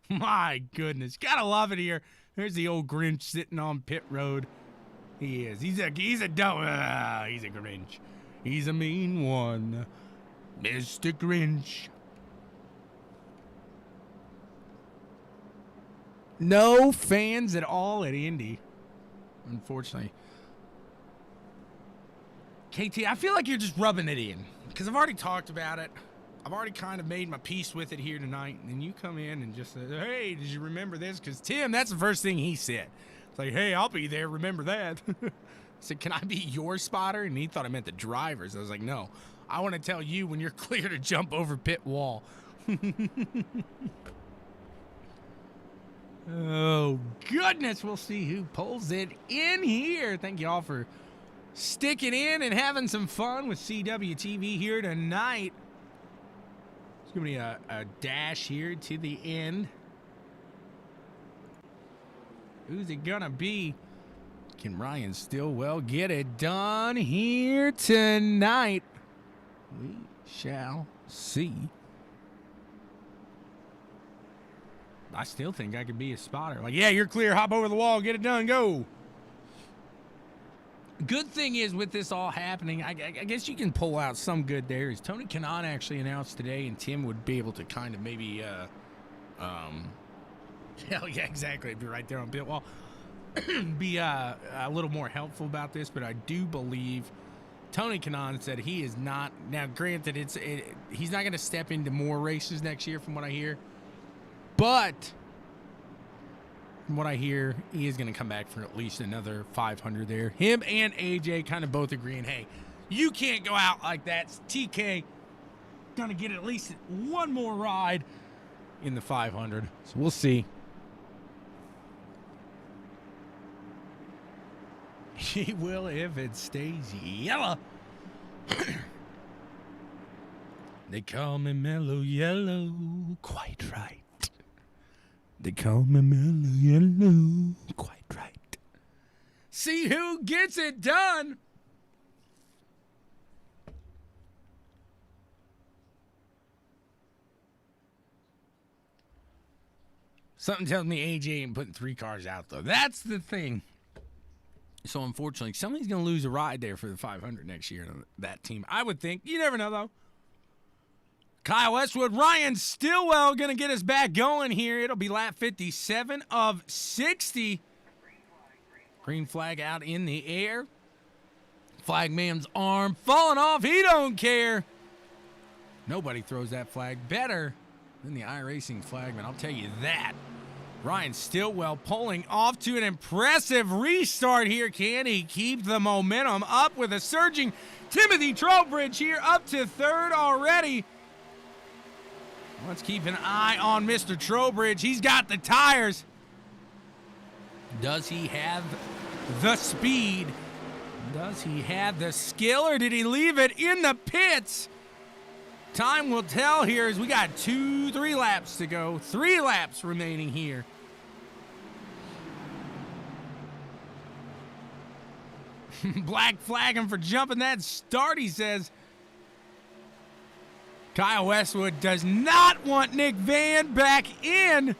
My goodness. Got to love it here. There's the old Grinch sitting on pit road. He is. He's a Grinch. He's a mean one. Mr. Grinch. No fans at all at Indy, unfortunately. KT, I feel like you're just rubbing it in because I've already talked about it. I've already kind of made my peace with it here tonight. And then you come in and just say, hey, did you remember this? Because Tim, that's the first thing he said. It's like, hey, I'll be there. Remember that? I said, can I be your spotter? And he thought I meant the drivers. I was like, no, I want to tell you when you're clear to jump over pit wall. Oh, goodness. We'll see who pulls it in here. Thank you all for sticking in and having some fun with CWTV here tonight. It's going to be a dash here to the end. Who's it going to be? Can Ryan Stillwell get it done here tonight? We shall see. I still think I could be a spotter. Like, yeah, you're clear. Hop over the wall. Get it done. Go. Good thing is with this all happening, I guess you can pull out some good there. Is Tony Kanaan actually announced today, and Tim would be able to kind of maybe, hell yeah, exactly. Be right there on pit wall. Be a little more helpful about this, but I do believe Tony Kanaan said he is not. Now, granted, he's not going to step into more races next year, from what I hear. But from what I hear, he is going to come back for at least another 500 there. Him and AJ kind of both agreeing, hey, you can't go out like that. TK going to get at least one more ride in the 500. So we'll see. He will if it stays yellow. They call me Mellow Yellow. Quite right. They call me Mellow Yellow. Quite right. See who gets it done. Something tells me AJ ain't putting 3 cars out, though. That's the thing. So, unfortunately, somebody's going to lose a ride there for the 500 next year on that team. I would think. You never know, though. Kyle Westwood, Ryan Stillwell going to get us back going here. It'll be lap 57 of 60. Green flag out in the air. Flagman's arm falling off. He don't care. Nobody throws that flag better than the iRacing flagman. I'll tell you that. Ryan Stillwell pulling off to an impressive restart here. Can he keep the momentum up with a surging Timothy Trowbridge here up to 3rd already? Let's keep an eye on Mr. Trowbridge. He's got the tires. Does he have the speed? Does he have the skill, or did he leave it in the pits? Time will tell here as we got 3 laps to go. 3 laps remaining here. Black flag him for jumping that start, he says. Kyle Westwood does not want Nick Van back in.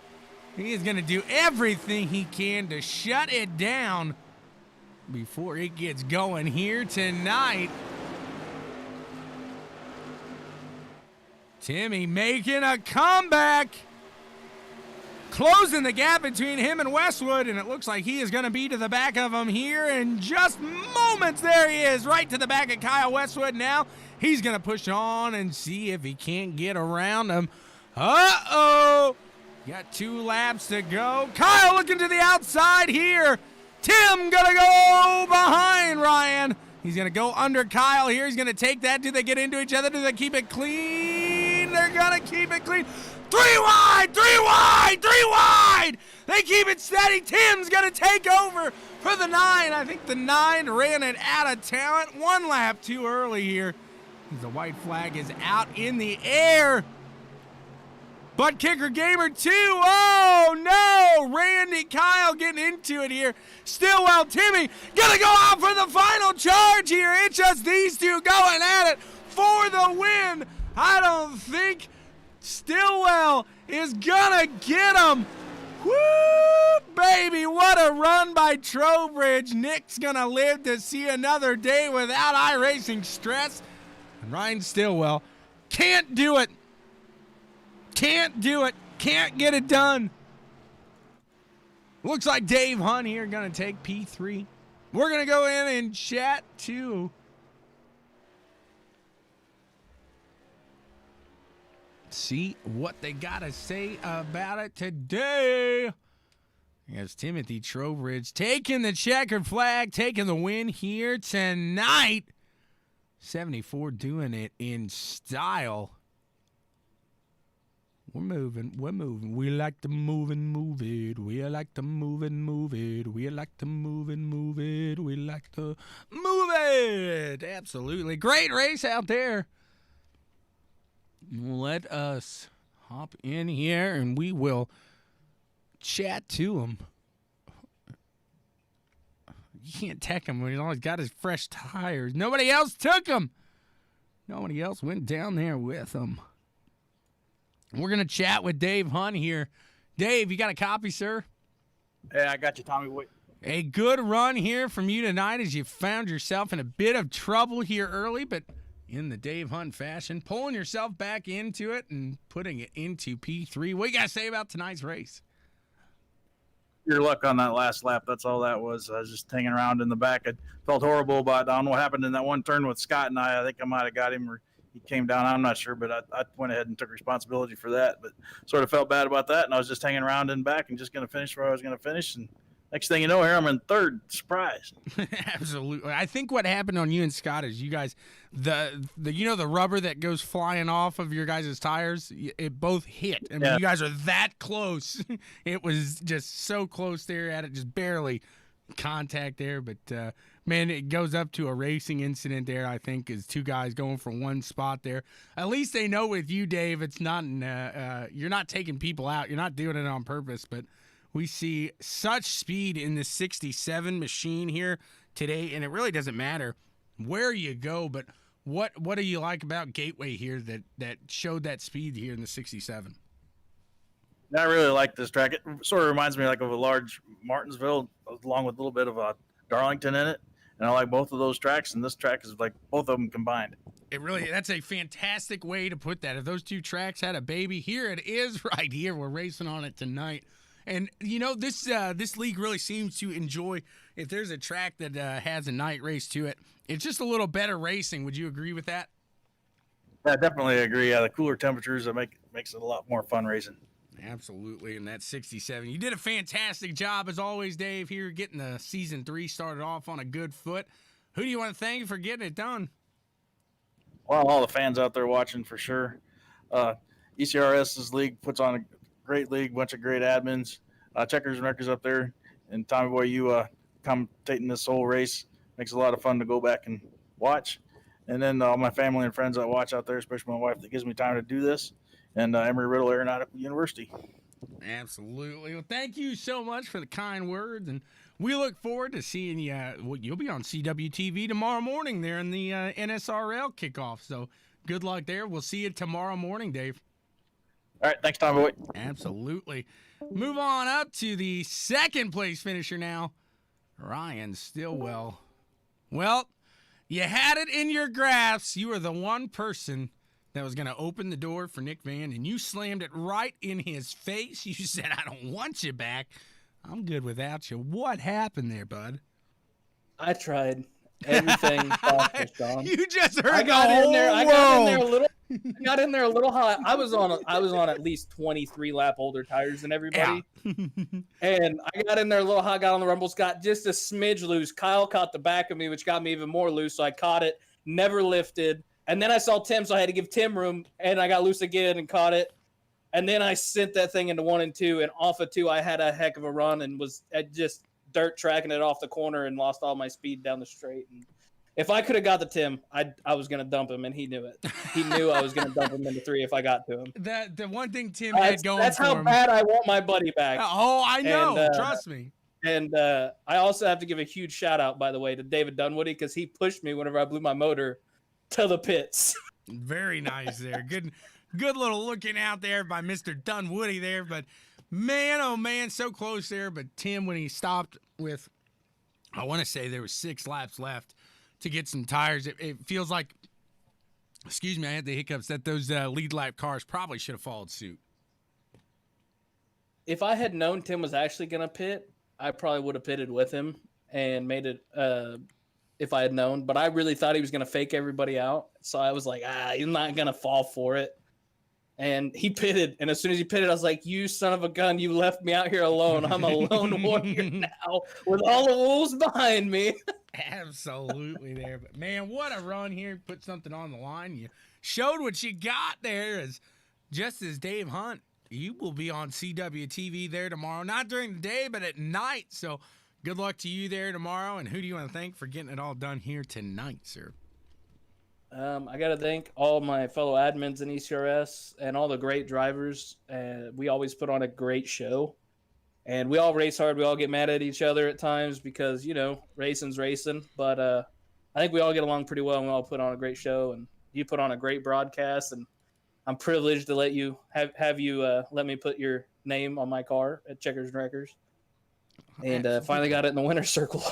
He is going to do everything he can to shut it down before it gets going here tonight. Timmy making a comeback. Closing the gap between him and Westwood, and it looks like he is going to be to the back of him here in just moments. There he is, right to the back of Kyle Westwood now. He's going to push on and see if he can't get around him. Uh-oh. Got 2 laps to go. Kyle looking to the outside here. Tim going to go behind Ryan. He's going to go under Kyle here. He's going to take that. Do they get into each other? Do they keep it clean? They're going to keep it clean. 3 wide, 3 wide, 3 wide. They keep it steady. Tim's going to take over for the 9. I think the 9 ran it out of talent. 1 lap too early here. The white flag is out in the air. ButtKicker Gamer 2. Oh, no. Randy Kyle getting into it here. Stillwell, Timmy, going to go out for the final charge here. It's just these two going at it for the win. I don't think Stillwell is going to get him. Woo, baby. What a run by Trowbridge. Nick's going to live to see another day without iRacing stress. And Ryan Stillwell can't do it. Can't do it. Can't get it done. Looks like Dave Hunt here going to take P3. We're going to go in and chat too. See what they got to say about it today. As Timothy Trowbridge taking the checkered flag, taking the win here tonight. 74 doing it in style. We're moving. We're moving. We like to move and move it. We like to move and move it. We like to move and move it. We like to move it. Absolutely. Great race out there. Let us hop in here and we will chat to him. You can't tech him when he's always got his fresh tires. Nobody else took him. Nobody else went down there with him. We're going to chat with Dave Hunt here Dave, you got a copy, sir? Hey, I got you, Tommy. Wait. A good run here from you tonight as you found yourself in a bit of trouble here early, but in the Dave Hunt fashion, pulling yourself back into it and putting it into P3. What you got to say about tonight's race? Your luck on that last lap. That's all that was. I was just hanging around in the back. I felt horrible about, I don't know what happened in that one turn with Scott and I think I might have got him, or he came down. I'm not sure, but I went ahead and took responsibility for that, but sort of felt bad about that. And I was just hanging around in back and just going to finish where I was going to finish. And next thing you know, here I'm in third. Surprise. Absolutely. I think what happened on you and Scott is you guys, the rubber that goes flying off of your guys' tires, it both hit. I mean, you guys are that close. It was just so close there at it, just barely contact there. But, man, it goes up to a racing incident there, I think, is two guys going for one spot there. At least they know with you, Dave, it's not you're not taking people out. You're not doing it on purpose, but we see such speed in the 67 machine here today, and it really doesn't matter where you go, but what do you like about Gateway here that showed that speed here in the 67? I really like this track. It sort of reminds me like of a large Martinsville along with a little bit of a Darlington in it, and I like both of those tracks, and this track is like both of them combined. That's a fantastic way to put that. If those two tracks had a baby, here it is right here. We're racing on it tonight. And, this league really seems to enjoy, if there's a track that has a night race to it, it's just a little better racing. Would you agree with that? I definitely agree. Yeah, the cooler temperatures makes it a lot more fun racing. Absolutely, and that's 67. You did a fantastic job, as always, Dave, here getting the Season 3 started off on a good foot. Who do you want to thank for getting it done? Well, all the fans out there watching for sure. ECRS's league puts on a great league, bunch of great admins, checkers and wreckers up there, and Tommy Boy, you commentating this whole race makes it a lot of fun to go back and watch. And then all my family and friends that watch out there, especially my wife that gives me time to do this, and Embry-Riddle Aeronautical University. Absolutely. Well, thank you so much for the kind words, and we look forward to seeing you. You'll be on CWTV tomorrow morning there in the NSRL kickoff, so good luck there. We'll see you tomorrow morning, Dave. All right, thanks, Tommy Boy. Absolutely. Move on up to the second place finisher now, Ryan Stillwell. Well, you had it in your grasp. You were the one person that was going to open the door for Nick Van, and you slammed it right in his face. You said, I don't want you back. I'm good without you. What happened there, bud? I tried everything possible, Sean. You just heard I got in there a little hot. I was on at least 23 lap older tires than everybody. Yeah. And I got in there a little hot, got on the rumbles, got just a smidge loose. Kyle caught the back of me, which got me even more loose. So I caught it, never lifted. And then I saw Tim, so I had to give Tim room, and I got loose again and caught it. And then I sent that thing into 1 and 2, and off of 2, I had a heck of a run and was just dirt tracking it off the corner and lost all my speed down the straight. And if I could have got the Tim, I was going to dump him, and he knew it. He knew I was going to dump him into 3 if I got to him. The one thing Tim had going that's for how him. bad I want my buddy back. Oh, I know. And, trust me. And I also have to give a huge shout-out, by the way, to David Dunwoody, because he pushed me whenever I blew my motor to the pits. Very nice there. Good little looking out there by Mr. Dunwoody there. But, man, oh, man, so close there. But Tim, when he stopped with, I want to say there was 6 laps left to get some tires, it feels like, excuse me, I had the hiccups, that those lead lap cars probably should have followed suit. If I had known Tim was actually going to pit, I probably would have pitted with him and made it if I had known. But I really thought he was going to fake everybody out. So I was like, he's not going to fall for it. And he pitted. And as soon as he pitted, I was like, you son of a gun, you left me out here alone. I'm a lone warrior now with all the wolves behind me. Absolutely there. But, man, what a run here. Put something on the line. You showed what you got there. Just as Dave Hunt, you will be on CWTV there tomorrow. Not during the day, but at night. So good luck to you there tomorrow. And who do you want to thank for getting it all done here tonight, sir? I got to thank all my fellow admins in ECRS and all the great drivers. We always put on a great show. And we all race hard. We all get mad at each other at times because, racing's racing. But I think we all get along pretty well, and we all put on a great show. And you put on a great broadcast. And I'm privileged to let you have you let me put your name on my car at Checkers and Wreckers. And finally got it in the winner's circle.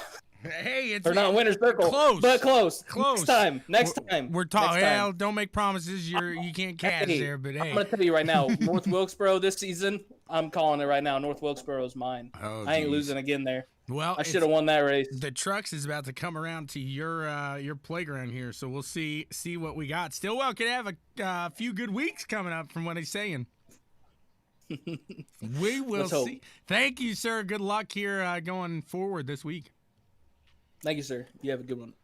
Hey, it's or not winner's circle, close, but close. Close. Next time. We're talking. Well, don't make promises. You can't catch there, but hey, I'm gonna tell you right now, North Wilkesboro this season. I'm calling it right now. North Wilkesboro is mine. Oh, I ain't losing again there. Well, I should have won that race. The trucks is about to come around to your playground here, so we'll see what we got. Stillwell could have a few good weeks coming up from what he's saying. We will see. Thank you, sir. Good luck here going forward this week. Thank you, sir. You have a good one.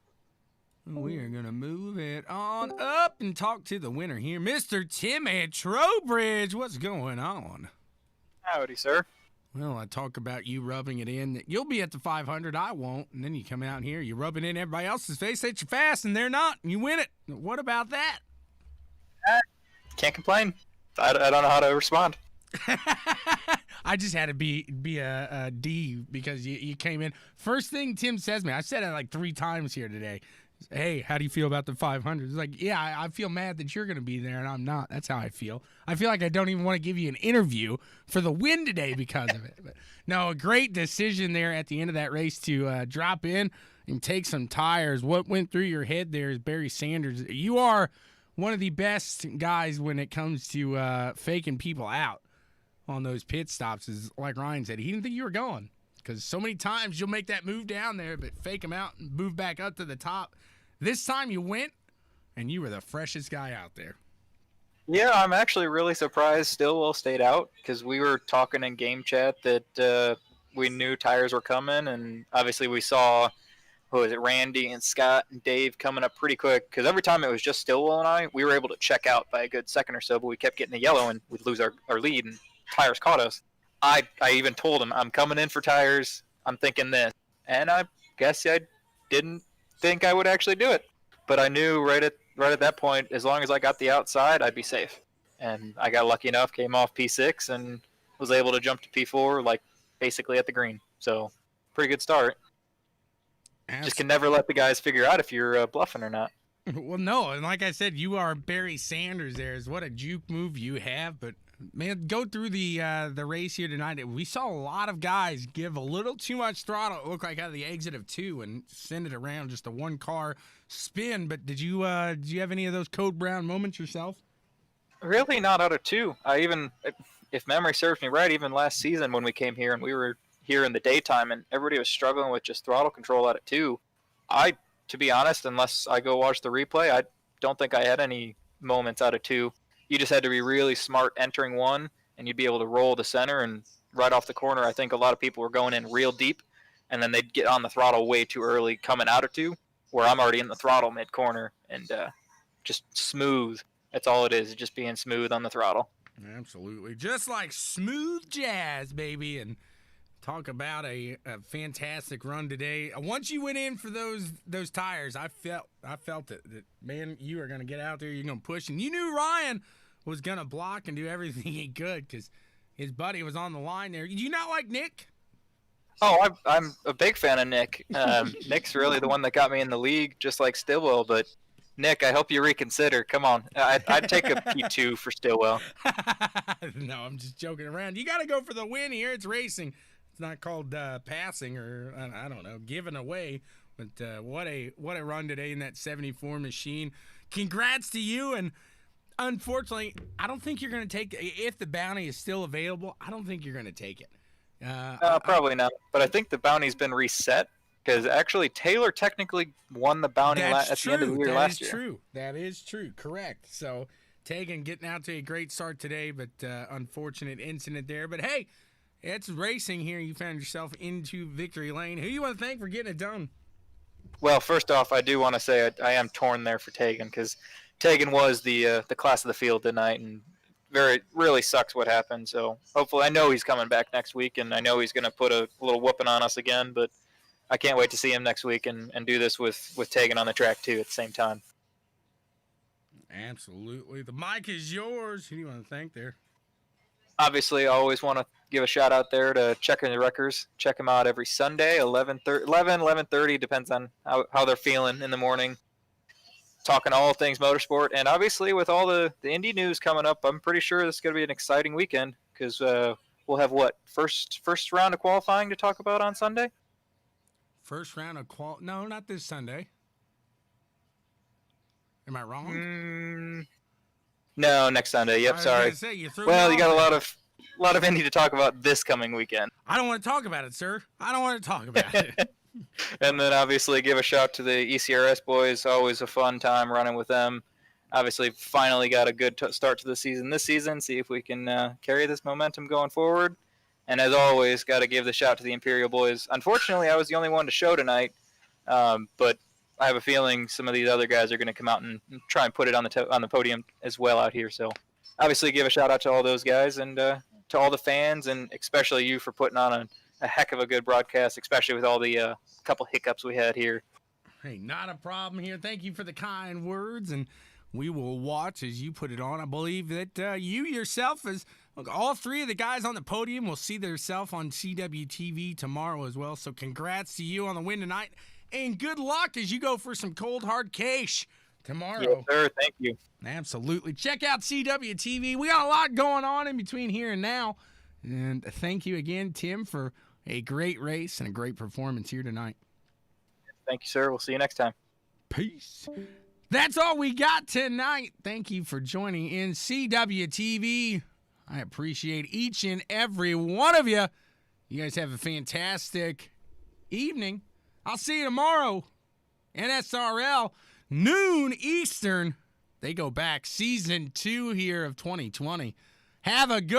We are going to move it on up and talk to the winner here, Mr. Tim at Trowbridge. What's going on? Howdy, sir. Well, I talk about you rubbing it in. That you'll be at the 500, I won't. And then you come out here, you rub it in everybody else's face that you're fast, and they're not, and you win it. What about that? Can't complain. I don't know how to respond. I just had to be a D because you came in. First thing Tim says to me, I said it like 3 times here today. Hey, how do you feel about the 500? It's like, yeah, I feel mad that you're going to be there and I'm not. That's how I feel. I feel like I don't even want to give you an interview for the win today because of it. But no, a great decision there at the end of that race to drop in and take some tires. What went through your head there is Barry Sanders. You are one of the best guys when it comes to faking people out on those pit stops. Is like Ryan said, he didn't think you were going because so many times you'll make that move down there but fake them out and move back up to the top. This time you went and you were the freshest guy out there. Yeah, I'm actually really surprised Stillwell stayed out because we were talking in game chat that we knew tires were coming, and obviously we saw Randy and Scott and Dave coming up pretty quick because every time it was just Stillwell and I, we were able to check out by a good second or so, but we kept getting the yellow and we'd lose our lead and tires caught us. I even told him, I'm coming in for tires. I'm thinking this. And I guess I didn't think I would actually do it. But I knew right at that point, as long as I got the outside, I'd be safe. And I got lucky enough, came off P6 and was able to jump to P4 like basically at the green. So pretty good start. Just can never let the guys figure out if you're bluffing or not. Well, no, and like I said, you are Barry Sanders there. Is what a juke move you have, but man, go through the race here tonight. We saw a lot of guys give a little too much throttle. It looked like out of the exit of 2 and send it around just a 1-car spin. But did you have any of those Code Brown moments yourself? Really, not out of 2. I even, if memory serves me right, even last season when we came here and we were here in the daytime and everybody was struggling with just throttle control out of 2. To be honest, unless I go watch the replay, I don't think I had any moments out of 2. You just had to be really smart entering 1, and you'd be able to roll to center and right off the corner. I think a lot of people were going in real deep, and then they'd get on the throttle way too early coming out of 2, where I'm already in the throttle mid-corner, and just smooth. That's all it is, just being smooth on the throttle. Absolutely. Just like smooth jazz, baby, and talk about a fantastic run today. Once you went in for those tires, I felt it. That, man, you are going to get out there. You're going to push. And you knew Ryan was going to block and do everything he could because his buddy was on the line there. Do you not like Nick? Oh, I'm a big fan of Nick. Nick's really the one that got me in the league, just like Stillwell. But, Nick, I hope you reconsider. Come on. I'd take a P2 for Stillwell. No, I'm just joking around. You got to go for the win here. It's racing. It's not called passing or I don't know, giving away. But what a run today in that 74 machine. Congrats to you. And unfortunately, I don't think you're going to take if the bounty is still available. I don't think you're going to take it. Probably not. But I think the bounty's been reset because actually Taylor technically won the bounty at the end of the year last year. That is true. Correct. So Tegan getting out to a great start today, but unfortunate incident there. But hey, it's racing here. You found yourself into victory lane. Who do you want to thank for getting it done? Well, first off, I do want to say I am torn there for Tegan because Tegan was the class of the field tonight, and really sucks what happened. So hopefully, I know he's coming back next week, and I know he's going to put a little whooping on us again. But I can't wait to see him next week and do this with Tegan on the track too at the same time. Absolutely. The mic is yours. Who do you want to thank there? Obviously, I always want to give a shout out there to Checking the Wreckers. Check them out every Sunday, 11:30, depends on how they're feeling in the morning. Talking all things motorsport. And obviously, with all the Indy news coming up, I'm pretty sure this is going to be an exciting weekend because we'll have what first round of qualifying to talk about on Sunday. First round of No, not this Sunday. Am I wrong? No, next Sunday. Yep, sorry. Say, you Well, you got a lot of Indy to talk about this coming weekend. I don't want to talk about it, sir. I don't want to talk about it. And then obviously give a shout to the ECRS boys. Always a fun time running with them. Obviously, finally got a good start to the season this season. See if we can carry this momentum going forward. And as always, got to give the shout to the Imperial boys. Unfortunately, I was the only one to show tonight, but I have a feeling some of these other guys are going to come out and try and put it on the podium as well out here. So obviously, give a shout out to all those guys and to all the fans, and especially you for putting on a heck of a good broadcast, especially with all the couple hiccups we had here. Hey, not a problem here. Thank you for the kind words, and we will watch as you put it on. I believe that you yourself, all three of the guys on the podium, will see themselves on CWTV tomorrow as well. So congrats to you on the win tonight, and good luck as you go for some cold, hard cash tomorrow. Yes, sir. Thank you. Absolutely. Check out CWTV. We got a lot going on in between here and now. And thank you again, Tim, for a great race and a great performance here tonight. Thank you, sir. We'll see you next time. Peace. That's all we got tonight. Thank you for joining in CWTV. I appreciate each and every one of you. You guys have a fantastic evening. I'll see you tomorrow. NSRL, noon Eastern. They go back season 2 here of 2020. Have a good